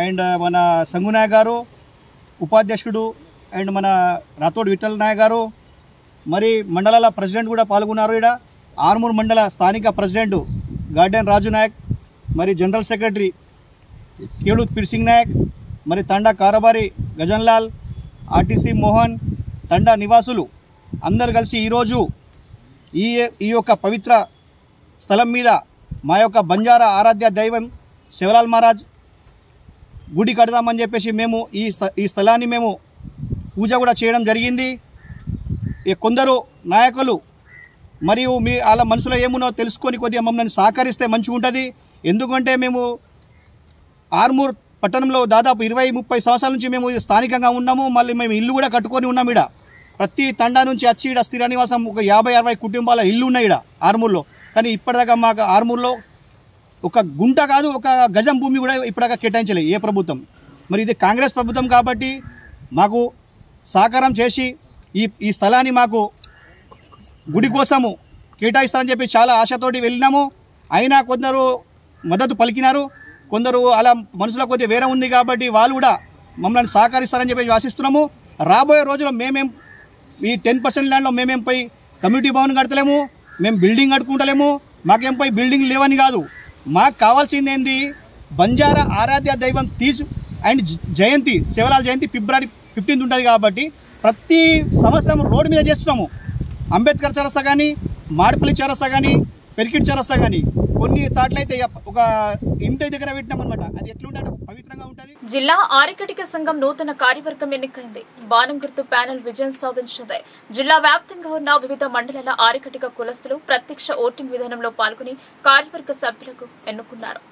and మన సంగునాయక్ గారు ఉపాధ్యక్షుడు అండ్ మన రాథోడ్ విఠల్ నాయక్ గారు, మరి మండలాల ప్రెసిడెంట్ కూడా పాల్గొన్నారు. ఇక్కడ ఆర్మూర్ మండల స్థానిక ప్రెసిడెంట్ గార్డెన్ రాజు నాయక్, మరి జనరల్ సెక్రటరీ కేళూత్ పిర్సింగ్ నాయక్, మరి తండా కారబారి గజన్లాల్, ఆర్టీసీ మోహన్, తండా నివాసులు అందరు కలిసి ఈరోజు ఈ యొక్క పవిత్ర స్థలం మీద మా యొక్క బంజారా ఆరాధ్య దైవం సేవలాల్ మహారాజ్ గుడి కడదామని చెప్పేసి మేము ఈ స్థలాన్ని మేము పూజ కూడా చేయడం జరిగింది. కొందరు నాయకులు మరియు వాళ్ళ మనసులో ఏమున్నో తెలుసుకొని కొద్దిగా మమ్మల్ని సహకరిస్తే మంచిగా ఉంటుంది. ఎందుకంటే మేము ఆర్మూర్ పట్టణంలో దాదాపు 20-30 సంవత్సరాల నుంచి మేము స్థానికంగా ఉన్నాము. మళ్ళీ మేము ఇల్లు కూడా కట్టుకొని ఉన్నాము. ఇక్కడ ప్రతి తండా నుంచి వచ్చి ఇక్కడ స్థిర నివాసం ఒక 50-60 కుటుంబాల ఇల్లు ఉన్నాయి ఇక్కడ ఆర్మూర్లో. కానీ ఇప్పటిదాకా మాకు ఆర్మూర్లో ఒక గుంట కాదు, ఒక గజం భూమి కూడా ఇప్పటిదాకా కేటాయించలేదు ఏ ప్రభుత్వం. మరి ఇది కాంగ్రెస్ ప్రభుత్వం కాబట్టి మాకు సహకారం చేసి ఈ స్థలాన్ని మాకు గుడి కోసము కేటాయిస్తారని చెప్పి చాలా ఆశతోటి వెళ్ళినాము. అయినా కొందరు మద్దతు పలికినారు, కొందరు అలా మనసులో కొద్దిగా వేరే ఉంది కాబట్టి వాళ్ళు కూడా మమ్మల్ని సహకరిస్తారని చెప్పి ఆశిస్తున్నాము. రాబోయే రోజుల్లో మేమేం ఈ 10% ల్యాండ్లో మేమేం పోయి కమ్యూనిటీ భవన్ కడతలేము, మేము బిల్డింగ్ కట్టుకుంటలేము. మాకేం పోయి బిల్డింగ్ లేవని కాదు, మాకు కావాల్సింది ఏంది బంజారా ఆరాధ్య దైవం తీజ్ అండ్ జయంతి సేవలాల్ జయంతి ఫిబ్రవరి 15 ఉంటుంది కాబట్టి ప్రతి సంవత్సరం రోడ్డు మీద చేస్తున్నాము. అంబేద్కర్ చౌరస్తా కానీ, మాడిపల్లి చౌరస్తా కానీ, పెరికిట్ చౌరస్తా కానీ కొన్ని తాట్లయితే ఒక ఇంటి దగ్గర పెట్టినామన్నమాట. అది ఎట్లుంటే పవిత్రంగా ఉంటుంది. జిల్లా ఆర్యకటిక సంఘం నూతన కార్యవర్గం ఎన్నికైంది. బాణం గుర్తు ప్యానెల్ విజయం సాధించింది. జిల్లా వ్యాప్తంగా ఉన్న వివిధ మండలాల ఆర్యకటిక కులస్తులు ప్రత్యక్ష ఓటింగ్ విధానంలో పాల్గొని కార్యవర్గ సభ్యులకు ఎన్నుకున్నారు.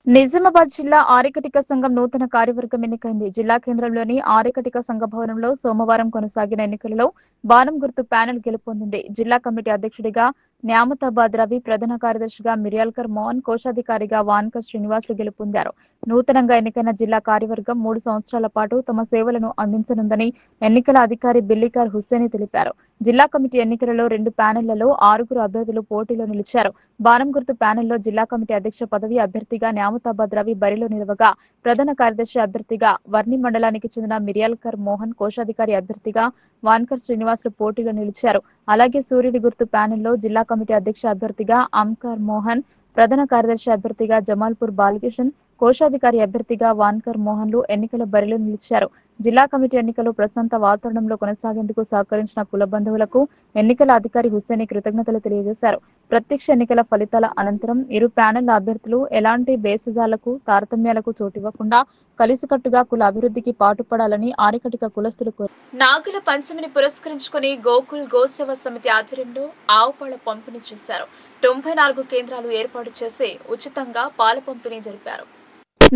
నిజామాబాద్ జిల్లా ఆర్యకటిక సంఘం నూతన కార్యవర్గం ఎన్నికైంది. జిల్లా కేంద్రంలోని ఆర్యకటిక సంఘ భవనంలో సోమవారం కొనసాగిన ఎన్నికలలో బాణం గుర్తు ప్యానెల్ గెలుపొందింది. జిల్లా కమిటీ అధ్యక్షుడిగా న్యామతాబాద్ రవి, ప్రధాన కార్యదర్శిగా మిర్యాల్కర్ మోహన్, కోశాధికారిగా వాన్కర్ శ్రీనివాసులు గెలుపొందారు. నూతనంగా ఎన్నికైన జిల్లా కార్యవర్గం 3 సంవత్సరాల పాటు తమ సేవలను అందించనుందని ఎన్నికల అధికారి బిల్లికార్ హుస్సేని తెలిపారు. జిల్లా కమిటీ ఎన్నికలలో 2 ప్యానెళ్లలో 6 అభ్యర్థులు పోటీలో నిలిచారు. బాణం గుర్తు ప్యానెల్లో జిల్లా కమిటీ అధ్యక్ష పదవి అభ్యర్థిగా న్యామతాబాద్ రవి బరిలో నిలవగా, ప్రధాన కార్యదర్శి అభ్యర్థిగా వర్ణి మండలానికి చెందిన మిర్యాల్కర్ మోహన్, కోశాధికారి అభ్యర్థిగా వాన్కర్ శ్రీనివాసులు పోటీలో నిలిచారు. అలాగే సూర్యుడి గుర్తు ప్యానెల్లో జిల్లా కమిటీ అధ్యక్ష అభ్యర్థిగా అంకార్ మోహన్, ప్రధాన కార్యదర్శి అభ్యర్థిగా జమాల్పూర్ బాలకిషన్, కోశాధికారి అభ్యర్థిగా వాన్కర్ మోహన్లు ఎన్నికల బరిలో నిలిచారు. జిల్లా కమిటీ ఎన్నికలు ప్రశాంత వాతావరణంలో కొనసాగేందుకు సహకరించిన కుల బంధువులకు ఎన్నికల అధికారి హుస్సేని కృతజ్ఞతలు తెలియజేశారు. ప్రత్యక్ష ఎన్నికల ఫలితాల అనంతరం ఇరు ప్యానెల్ అభ్యర్థులు ఎలాంటి భేషజాలకు, తారతమ్యాలకు చోటివ్వకుండా కలిసికట్టుగా కుల అభివృద్ధికి పాటుపడాలని ఆర్యకటిక కులస్తులు కోరారు. నాగుల పంచమిని పురస్కరించుకుని గోకుల్ గోసేవ సమితి ఆధ్వర్యంలో ఆవుపాల పంపిణీ చేశారు. 94 కేంద్రాలు ఏర్పాటు చేసి ఉచితంగా పాల పంపిణీ జరిపారు.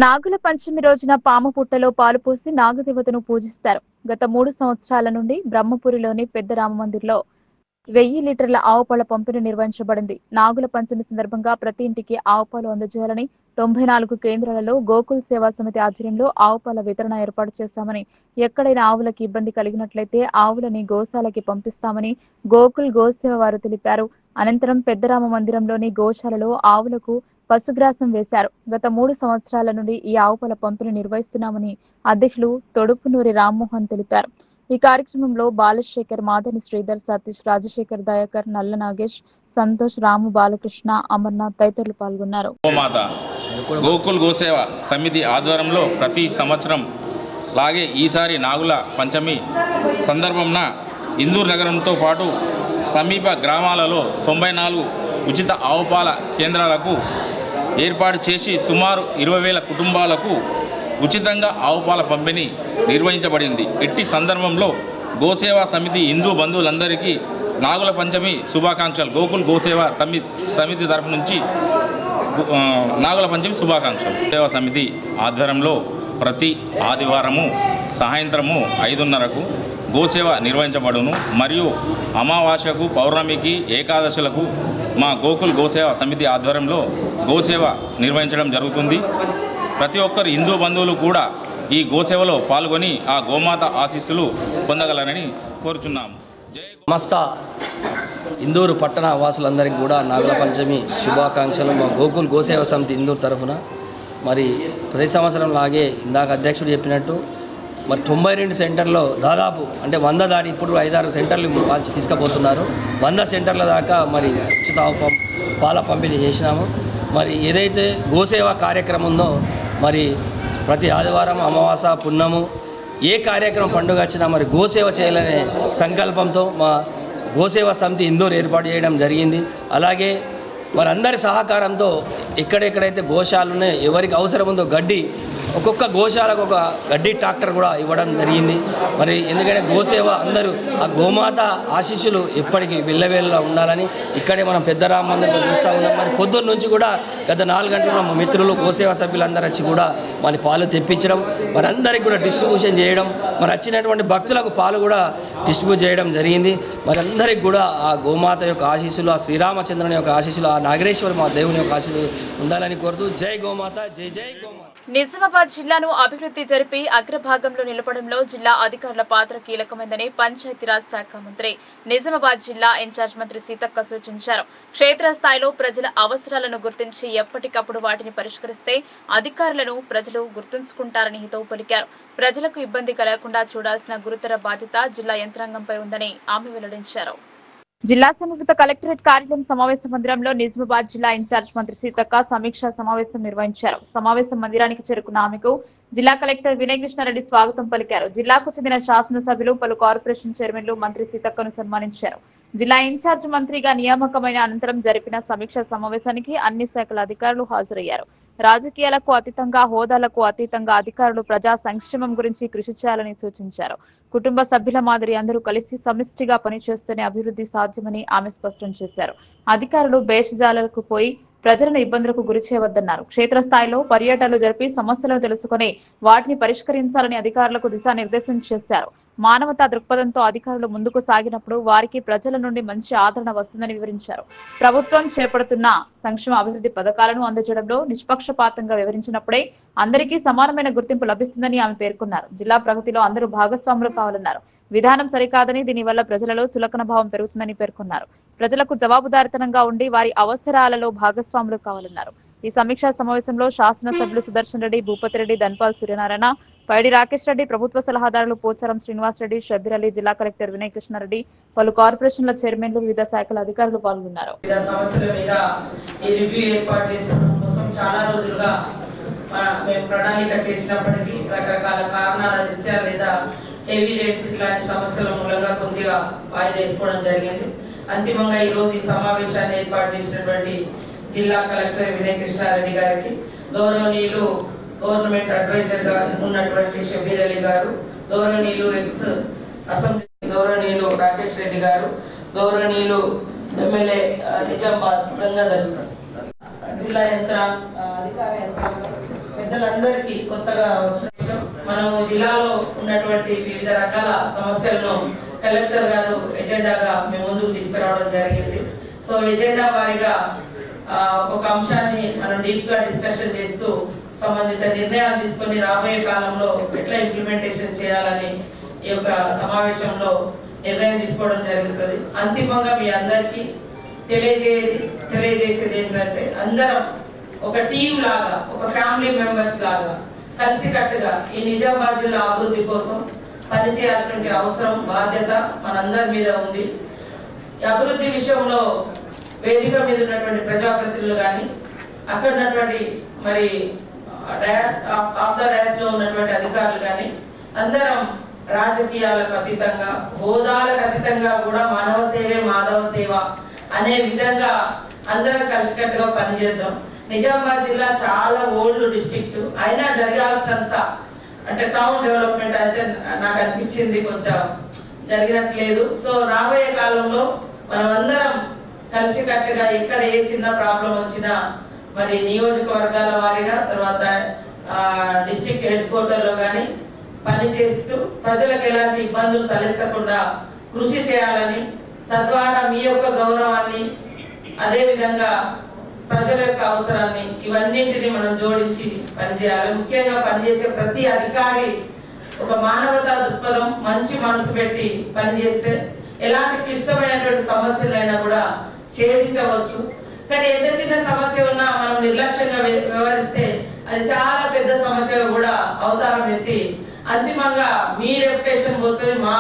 నాగుల పంచమి రోజున పాము పుట్టలో పాలు పోసి నాగదేవతను పూజిస్తారు. గత 3 సంవత్సరాల నుండి బ్రహ్మపురిలోని పెద్ద రామ మందిర్లో 1000 లీటర్ల ఆవుపాల పంపిణీ నిర్వహించబడింది. నాగుల పంచమి సందర్భంగా ప్రతి ఇంటికి ఆవుపాలు అందజేయాలని 94 కేంద్రాలలో గోకుల్ సేవా సమితి ఆధ్వర్యంలో ఆవుపాల వితరణ ఏర్పాటు చేశామని, ఎక్కడైనా ఆవులకి ఇబ్బంది కలిగినట్లయితే ఆవులని గోశాలకి పంపిస్తామని గోకుల్ గోసేవ వారు తెలిపారు. అనంతరం పెద్దరామ మందిరంలోని గోశాలలో ఆవులకు పశుగ్రాసం వేశారు. గత 3 సంవత్సరాల నుండి ఈ ఆవుపాల పంపిణీ నిర్వహిస్తున్నామని అధ్యక్షులు తొడుపునూరి రామ్మోహన్ తెలిపారు. ఈ కార్యక్రమంలో బాలశేఖర్, మాధని శ్రీధర్, సతీష్, రాజశేఖర్, దయాకర్, నల్ల నాగేష్, సంతోష్, రాము, బాలకృష్ణ, అమర్నాథ్ తదితరులు పాల్గొన్నారు. గోకుల్ గోసేవ సమితి ఆధ్వర్యంలో ప్రతి సంవత్సరం లాగే ఈసారి నాగుల పంచమి సందర్భంన ఇందూరు నగరంతో పాటు సమీప గ్రామాలలో 94 ఉచిత ఆవుపాల కేంద్రాలకు ఏర్పాటు చేసి సుమారు 20,000 కుటుంబాలకు ఉచితంగా ఆవుపాల పంపిణీ నిర్వహించబడింది. ఇట్టి సందర్భంలో గోసేవా సమితి హిందూ బంధువులందరికీ నాగుల పంచమి శుభాకాంక్షలు. గోకుల్ గోసేవా సమితి తరఫు నుంచి నాగుల పంచమి శుభాకాంక్షలు. సేవా సమితి ఆధ్వర్యంలో ప్రతి ఆదివారము సాయంత్రము 5:30కు గోసేవ నిర్వహించబడును. మరియు అమావాస్యకు, పౌర్ణమికి, ఏకాదశులకు మా గోకుల్ గోసేవ సమితి ఆధ్వర్యంలో గోసేవ నిర్వహించడం జరుగుతుంది. ప్రతి ఒక్కరు హిందూ బంధువులు కూడా ఈ గోసేవలో పాల్గొని ఆ గోమాత ఆశీస్సులు పొందగలరని కోరుచున్నాము. సమస్త ఇందూరు పట్టణ వాసులందరికీ కూడా నాగుల పంచమి శుభాకాంక్షలు. మా గోకుల్ గోసేవ సమితి ఇందూరు తరఫున మరి ప్రతి సంవత్సరం లాగే ఇందాక అధ్యక్షుడు చెప్పినట్టు మరి 92 సెంటర్లో దాదాపు అంటే 100 దాటి ఇప్పుడు 5-6 సెంటర్లు మార్చి తీసుకుపోతున్నారు. 100 సెంటర్ల దాకా మరి ఉచిత పాల పంపిణీ చేసినాము. మరి ఏదైతే గోసేవ కార్యక్రమం ఉందో మరి ప్రతి ఆదివారం, అమావాస, పున్నము ఏ కార్యక్రమం పండుగ వచ్చినా మరి గోసేవ చేయాలనే సంకల్పంతో మా గోసేవ సమితి ఇందూరు ఏర్పాటు చేయడం జరిగింది. అలాగే మరి అందరి సహకారంతో ఎక్కడెక్కడైతే గోశాలు ఉన్నాయో ఎవరికి అవసరం ఉందో గడ్డి ఒక్కొక్క గోశాలకు ఒక గడ్డి ట్రాక్టర్ కూడా ఇవ్వడం జరిగింది. మరి ఎందుకంటే గోసేవ అందరూ ఆ గోమాత ఆశీస్సులు ఎప్పటికీ వెళ్ళవేళ్ళ ఉండాలని ఇక్కడే మనం పెద్దరామ మందిరంలో చూస్తూ ఉన్నాం. మరి పొద్దున్న నుంచి కూడా గత 4 గంటలు మా మిత్రులు గోసేవ సభ్యులందరూ వచ్చి కూడా మరి పాలు తెప్పించడం, మరి అందరికి కూడా డిస్ట్రిబ్యూషన్ చేయడం, మరి వచ్చినటువంటి భక్తులకు పాలు కూడా డిస్ట్రిబ్యూట్ చేయడం జరిగింది. మరి అందరికి కూడా ఆ గోమాత యొక్క ఆశీస్సులు, ఆ శ్రీరామచంద్రుని యొక్క ఆశీస్సులు, ఆ నాగరేశ్వరి మా దేవుని యొక్క ఆశీస్సులు ఉండాలని కోరుతూ జై గోమాత, జై జై గోమాత. నిజామాబాద్ జిల్లాను అభివృద్ధి జరిపి అగ్రభాగంలో నిలపడంలో జిల్లా అధికారుల పాత్ర కీలకమైందని పంచాయతీరాజ్ శాఖ మంత్రి, నిజామాబాద్ జిల్లా ఇన్ఛార్జ్ మంత్రి సీతక్క సూచించారు. క్షేత్రస్థాయిలో ప్రజల అవసరాలను గుర్తించి ఎప్పటికప్పుడు వాటిని పరిష్కరిస్తే అధికారులను ప్రజలు గుర్తుంచుకుంటారని హితవు పలికారు. ప్రజలకు ఇబ్బంది కలగకుండా చూడాల్సిన గురుతర బాధ్యత జిల్లా యంత్రాంగంపై ఉందని ఆమె వెల్లడించారు. జిల్లా సమీకృత కలెక్టరేట్ కార్యాలయం సమావేశ మందిరంలో నిజామాబాద్ జిల్లా ఇన్ఛార్జ్ మంత్రి సీతక్క సమీక్షా సమావేశం నిర్వహించారు. సమావేశం మందిరానికి చేరుకున్న ఆమెకు జిల్లా కలెక్టర్ వినయ్ కృష్ణారెడ్డి స్వాగతం పలికారు. జిల్లాకు చెందిన శాసనసభ్యులు, పలు కార్పొరేషన్ చైర్మన్లు మంత్రి సీతక్కను సన్మానించారు. జిల్లా ఇన్ఛార్జ్ మంత్రిగా నియామకమైన అనంతరం జరిపిన సమీక్షా సమావేశానికి అన్ని శాఖల అధికారులు హాజరయ్యారు. రాజకీయాలకు అతీతంగా, హోదాలకు అతీతంగా అధికారులు ప్రజా సంక్షేమం గురించి కృషి చేయాలని సూచించారు. కుటుంబ సభ్యుల మాదిరి అందరూ కలిసి సమిష్టిగా పనిచేస్తేనే అభివృద్ధి సాధ్యమని ఆమె స్పష్టం చేశారు. అధికారులు భేషజాలకు పోయి ప్రజలను ఇబ్బందులకు గురి చేయవద్దన్నారు. క్షేత్రస్థాయిలో పర్యటనలు జరిపి సమస్యలను తెలుసుకుని వాటిని పరిష్కరించాలని అధికారులకు దిశానిర్దేశం చేశారు. మానవతా దృక్పథంతో అధికారులు ముందుకు సాగినప్పుడు వారికి ప్రజల నుండి మంచి ఆదరణ వస్తుందని వివరించారు. ప్రభుత్వం చేపడుతున్న సంక్షేమ అభివృద్ధి పథకాలను అందజేయడంలో నిష్పక్షపాతంగా వివరించినప్పుడే అందరికీ సమానమైన గుర్తింపు లభిస్తుందని ఆమె పేర్కొన్నారు. జిల్లా ప్రగతిలో అందరూ భాగస్వాములు కావాలన్నారు. విధానం సరికాదని, దీనివల్ల ప్రజలలో చులకన భావం పెరుగుతుందని పేర్కొన్నారు. ప్రజలకు జవాబుదారితనంగా ఉండి వారి అవసరాలలో భాగస్వాములు కావాలన్నారు. ఈ సమీక్షా సమావేశంలో శాసనసభ్యులు సుదర్శన్ రెడ్డి, భూపతి రెడ్డి, ధన్పాల్ సూర్యనారాయణ, పైడి రాకేష్ రెడ్డి, ప్రభుత్వ సలహాదారులు పోచారం శ్రీనివాస్ రెడ్డి, షబ్బీర్ అలీ, జిల్లా కలెక్టర్ వినయ్ కృష్ణారెడ్డి, పలు కార్పొరేషన్ల చైర్మన్లు, వివిధ శాఖల అధికారులు పాల్గొన్నారు. మేము ప్రణాళిక చేసినప్పటికీ రకరకాల కారణాల రీత్యా లేదా హెవీ రేట్స్ ఇలాంటి సమస్యల మూలంగా కొద్దిగా వాయిదా వేసుకోవడం జరిగింది. అంతిమంగా ఈరోజు ఈ సమావేశాన్ని ఏర్పాటు చేసినటువంటి జిల్లా కలెక్టర్ వినయ్ కృష్ణారెడ్డి గారికి, గౌరవనీయులు గవర్నమెంట్ అడ్వైజర్ గా ఉన్నటువంటి షబ్బీర్ అలీ గారు, గౌరవనీయులు ఎక్స్ అసెంబ్లీ గౌరవనీయులు రాకేష్ రెడ్డి గారు, గౌరవనీయులు ఎమ్మెల్యే నిజామాబాద్ గంగాధర్, జిల్లా అధికార పెద్దలందరికీ కొత్తగా వచ్చిన మనము జిల్లాలో ఉన్నటువంటి వివిధ రకాల సమస్యలను కలెక్టర్ గారు ఎజెండాగా మేము ముందుకు తీసుకురావడం జరిగింది. సో ఎజెండా వారిగా ఒక అంశాన్ని మనం డీప్ గా డిస్కషన్ చేస్తూ సంబంధిత నిర్ణయాలు తీసుకొని రాబోయే కాలంలో ఎట్లా ఇంప్లిమెంటేషన్ చేయాలని ఈ యొక్క సమావేశంలో నిర్ణయం తీసుకోవడం జరుగుతుంది. అంతిమంగా మీ అందరికీ తెలియజేసేది ఏంటంటే అందరం ఒక టీం లాగా, ఒక ఫ్యామిలీ మెంబర్స్ లాగా కలిసికట్టుగా ఈ నిజామాబాద్ జిల్లా అభివృద్ధి కోసం పనిచేయాల్సిన అవసరం బాధ్యత మనందరి మీద ఉంది. అభివృద్ధి విషయంలో వేదిక మీద ఉన్నటువంటి ప్రజాప్రతినిధులు కానీ అక్కడ ఉన్నటువంటి మరి ఆఫ్ ద ర్యాస్ లో ఉన్నటువంటి అధికారులు కానీ అందరం రాజకీయాలకు అతీతంగా హోదాలకు అతీతంగా కూడా మానవ సేవే మాధవ సేవ అనే విధంగా అందరం కలిసికట్టుగా పనిచేద్దాం. నిజామాబాద్ జిల్లా చాలా ఓల్డ్ డిస్ట్రిక్ట్ అయినా జరగాల్సినంత అంటే టౌన్ డెవలప్మెంట్ అయితే నాకు అనిపించింది కొంచెం జరిగినట్లేదు. సో రాబోయే కాలంలో మనం అందరం కలిసికట్టుగా ఎక్కడ ఏ చిన్న ప్రాబ్లం వచ్చినా మరి నియోజకవర్గాల వారిగా తర్వాత డిస్ట్రిక్ట్ హెడ్ క్వార్టర్ లో కానీ పనిచేస్తూ ప్రజలకు ఎలాంటి ఇబ్బందులు తలెత్తకుండా కృషి చేయాలని, తద్వారా మీ యొక్క గౌరవాన్ని అదేవిధంగా ప్రజల యొక్క అవసరాన్ని ఇవన్నింటినీ మనం జోడించి పనిచేయాలి. ముఖ్యంగా పనిచేసే ప్రతి అధికారి ఒక మానవతా దృక్పథం మంచి మనసు పెట్టి పనిచేస్తే ఎలాంటి క్లిష్టమైనటువంటి సమస్యలైనా కూడా ఛేదించవచ్చు. కానీ ఎంత చిన్న సమస్య ఉన్నా మనం నిర్లక్ష్యంగా వ్యవహరిస్తే అది చాలా పెద్ద సమస్యగా కూడా అవతారం ఎత్తి అంతిమంగా మీ రెప్యుటేషన్ పోతుంది, మా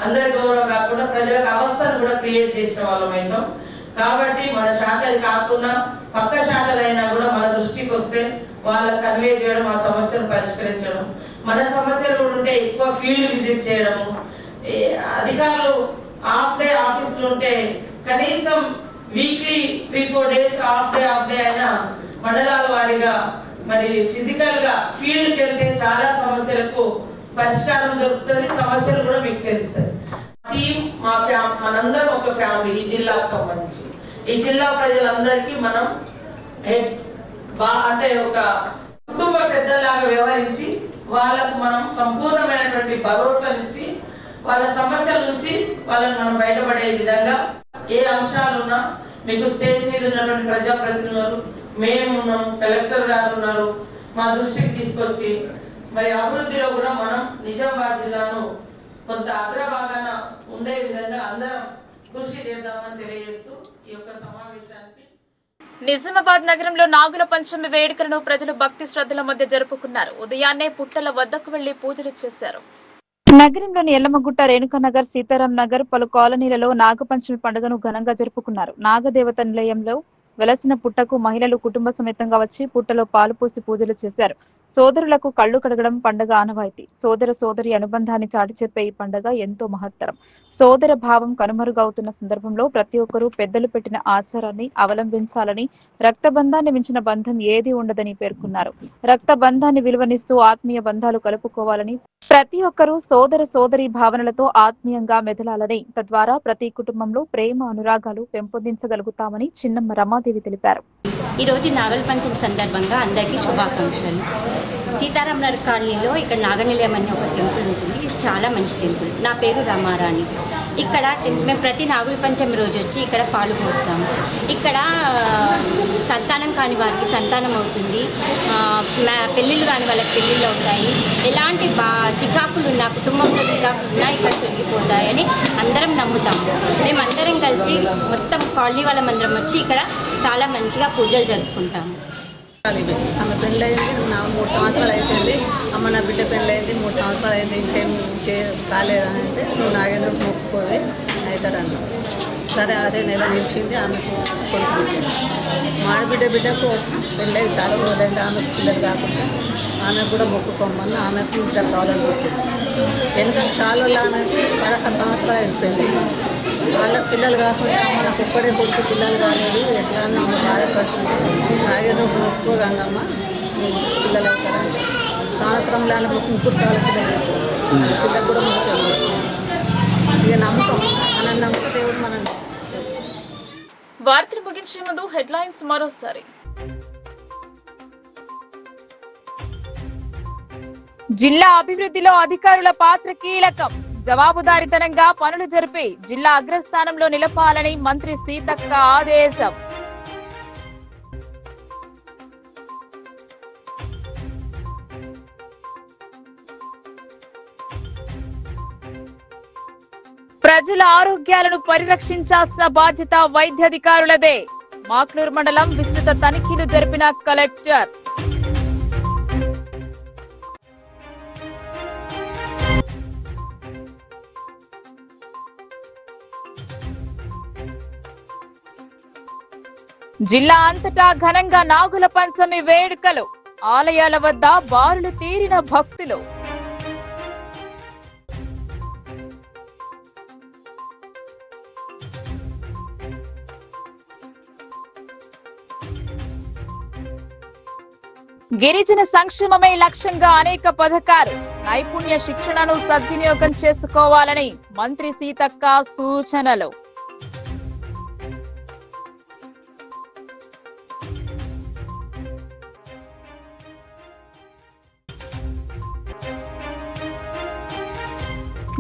అందరి గౌరవం కాకుండా ప్రజలకు అవస్థను కూడా క్రియేట్ చేసిన వాళ్ళం అయినాం. కాబట్టి మన శాఖలు కాకుండా పక్క శాఖలైనా కూడా మన దృష్టికి వస్తే వాళ్ళకి కన్వే చేయడం, ఆ సమస్యను పరిష్కరించడం, మన సమస్యలు కూడా ఉంటే ఎక్కువ ఫీల్డ్ విజిట్ చేయడము, అధికారులు హాఫ్ డే ఆఫీసులు ఉంటే కనీసం వీక్లీ 3-4 days హాఫ్ డే అయినా మండలాల వారీగా మరి ఫిజికల్ గా ఫీల్డ్కి వెళ్తే చాలా సమస్యలకు పరిష్కారం దొరుకుతుంది, సమస్యలు కూడా మీకు తెలుస్తాయి. టీం మనందరం ఒక ఫ్యామిలీ. ఈ జిల్లాకు సంబంధించి ఈ జిల్లా ప్రజలందరికీ మనం హెడ్స్ అంటే ఒక కుటుంబ పెద్దలాగా వ్యవహరించి వాళ్ళకు మనం సంపూర్ణమైనటువంటి భరోసానిచ్చి వాళ్ళ సమస్యల నుంచి వాళ్ళని మనం బయటపడే విధంగా ఏ అంశాలున్నా మీకు స్టేజ్ మీద ఉన్నటువంటి ప్రజాప్రతినిధులు మేమున్నాం, కలెక్టర్ గారు ఉన్నారు, మా దృష్టికి తీసుకొచ్చి మరి అభివృద్ధిలో కూడా మనం నిజామాబాద్ జిల్లాను కొంత అగ్రభాగాన ఉండే విధంగా అందరం కృషి చేద్దామని తెలియజేస్తూ ఈ యొక్క సమావేశానికి. నిజామాబాద్ నగరంలో నాగుల పంచమి వేడుకలను ప్రజలు భక్తి శ్రద్ధల మధ్య జరుపుకున్నారు. ఉదయాన్నే పుట్టల వద్దకు వెళ్లి పూజలు చేశారు. నగరంలోని ఎల్లమ్మగుట్ట, రేణుకానగర్, సీతారాం నగర్ పలు కాలనీలలో నాగపంచమి పండుగను ఘనంగా జరుపుకున్నారు. నాగదేవత నిలయంలో వెలసిన పుట్టకు మహిళలు కుటుంబ సమేతంగా వచ్చి పుట్టలో పాలు పోసి పూజలు చేశారు. సోదరులకు కళ్లు కడగడం పండుగ ఆనవాయితీ. సోదర సోదరి అనుబంధాన్ని చాటి చెప్పే ఈ పండుగ ఎంతో మహత్తరం. సోదర భావం కనుమరుగవుతున్న సందర్భంలో ప్రతి ఒక్కరూ పెద్దలు పెట్టిన ఆచారాన్ని అవలంబించాలని, రక్తబంధాన్ని మించిన బంధం ఏదీ ఉండదని పేర్కొన్నారు. రక్త బంధాన్ని విలువనిస్తూ ఆత్మీయ బంధాలు కలుపుకోవాలని, ప్రతి ఒక్కరూ సోదర సోదరి భావనలతో ఆత్మీయంగా మెదలాలని, తద్వారా ప్రతి కుటుంబంలో ప్రేమ అనురాగాలు పెంపొందించగలుగుతామని చిన్నమ్మ రమాదేవి తెలిపారు. ఈరోజు నాగల పంచమి సందర్భంగా అందరికీ శుభాకాంక్షలు. సీతారాం నగర్ కాలనీలో ఇక్కడ నాగనిలయం అనే ఒక టెంపుల్ ఉంటుంది. ఇది చాలా మంచి టెంపుల్. నా పేరు రమారాణి. ఇక్కడ మేము ప్రతి నాగుల పంచమి రోజు వచ్చి ఇక్కడ పాలు పోస్తాము. ఇక్కడ సంతానం కాని వారికి సంతానం అవుతుంది, పెళ్ళిళ్ళు కాని వాళ్ళకి పెళ్ళిళ్ళు అవుతాయి, ఎలాంటి చికాకులు ఉన్నా, కుటుంబంలో చికాకులు ఉన్నా ఇక్కడ తొలగిపోతాయని అందరం నమ్ముతాము. మేమందరం కలిసి మొత్తం కాలనీ వాళ్ళమందరం వచ్చి ఇక్కడ చాలా మంచిగా పూజలు జరుపుకుంటాము. ఆమె పెళ్ళయింది, నా 3 సంవత్సరాలు అయిపోయింది. అమ్మ నా బిడ్డ పెళ్ళయింది, 3 సంవత్సరాలు అయింది, ఇంకేం కాలేదని అంటే నువ్వు నాగేంద్ర మొక్కుకోవి అవుతారన్న. సరే అదే నెల నిలిచింది. ఆమెకు కొడుకుంటుంది. బిడ్డకు పెళ్ళి చాలా రోజులైంది. ఆమెకు పిల్లలు కాకుండా ఆమెకు కూడా మొక్కుకోమని ఆమెకు ఇద్దరు కావాలని కొట్టింది. ఎందుకంటే చాలా ఆమెకు 16 సంవత్సరాలు అయింది పెళ్ళి. వాళ్ళకి పిల్లలు కాకుండా మనకు ఒక్కడే కొడుకు పిల్లలు కాలేదు, ఎట్లా ఆమె బాధపడుతుంది. నాగేంద్ర మొక్కుకోగంగమ్మ పిల్లలు అవుతారంటే సంవత్సరంలో ఆమె 3 పిల్లలు కూడా మొక్కుతుంది. ఇక నమ్మకం, మన నమ్మకం దేవుడు మనం. వార్తలు ముగించే ముందు హెడ్లైన్స్ మరోసారి. జిల్లా అభివృద్ధిలో అధికారుల పాత్ర కీలకం. జవాబుదారీతనంగా పనులు జరిపి జిల్లా అగ్రస్థానంలో నిలపాలని మంత్రి సీతక్క ఆదేశం. ప్రజల ఆరోగ్యాలను పరిరక్షించాల్సిన బాధ్యత వైద్యాధికారులదే. మాక్లూరు మండలం విస్తృత తనిఖీలు జరిపిన కలెక్టర్. జిల్లా అంతటా ఘనంగా నాగుల పంచమి వేడుకలు, ఆలయాల వద్ద బారులు తీరిన భక్తులు. గిరిజన సంక్షేమమే లక్ష్యంగా అనేక పథకాలు, నైపుణ్య శిక్షణను సద్వినియోగం చేసుకోవాలని మంత్రి సీతక్క సూచనలు.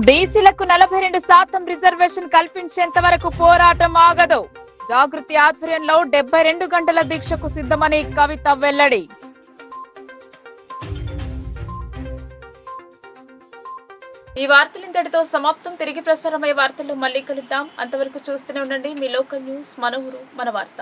బీసీలకు 42% రిజర్వేషన్ కల్పించేంత వరకు పోరాటం ఆగదు. జాగృతి ఆధ్వర్యంలో 72 గంటల దీక్షకు సిద్ధమని కవిత వెల్లడి. ఈ వార్తలు ఇంతటితో సమాప్తం. తిరిగి ప్రసారమయ్యే వార్తల్లో మళ్ళీ కలుద్దాం. అంతవరకు చూస్తూనే ఉండండి మీ లోకల్ న్యూస్, మన ఊరు మన వార్త.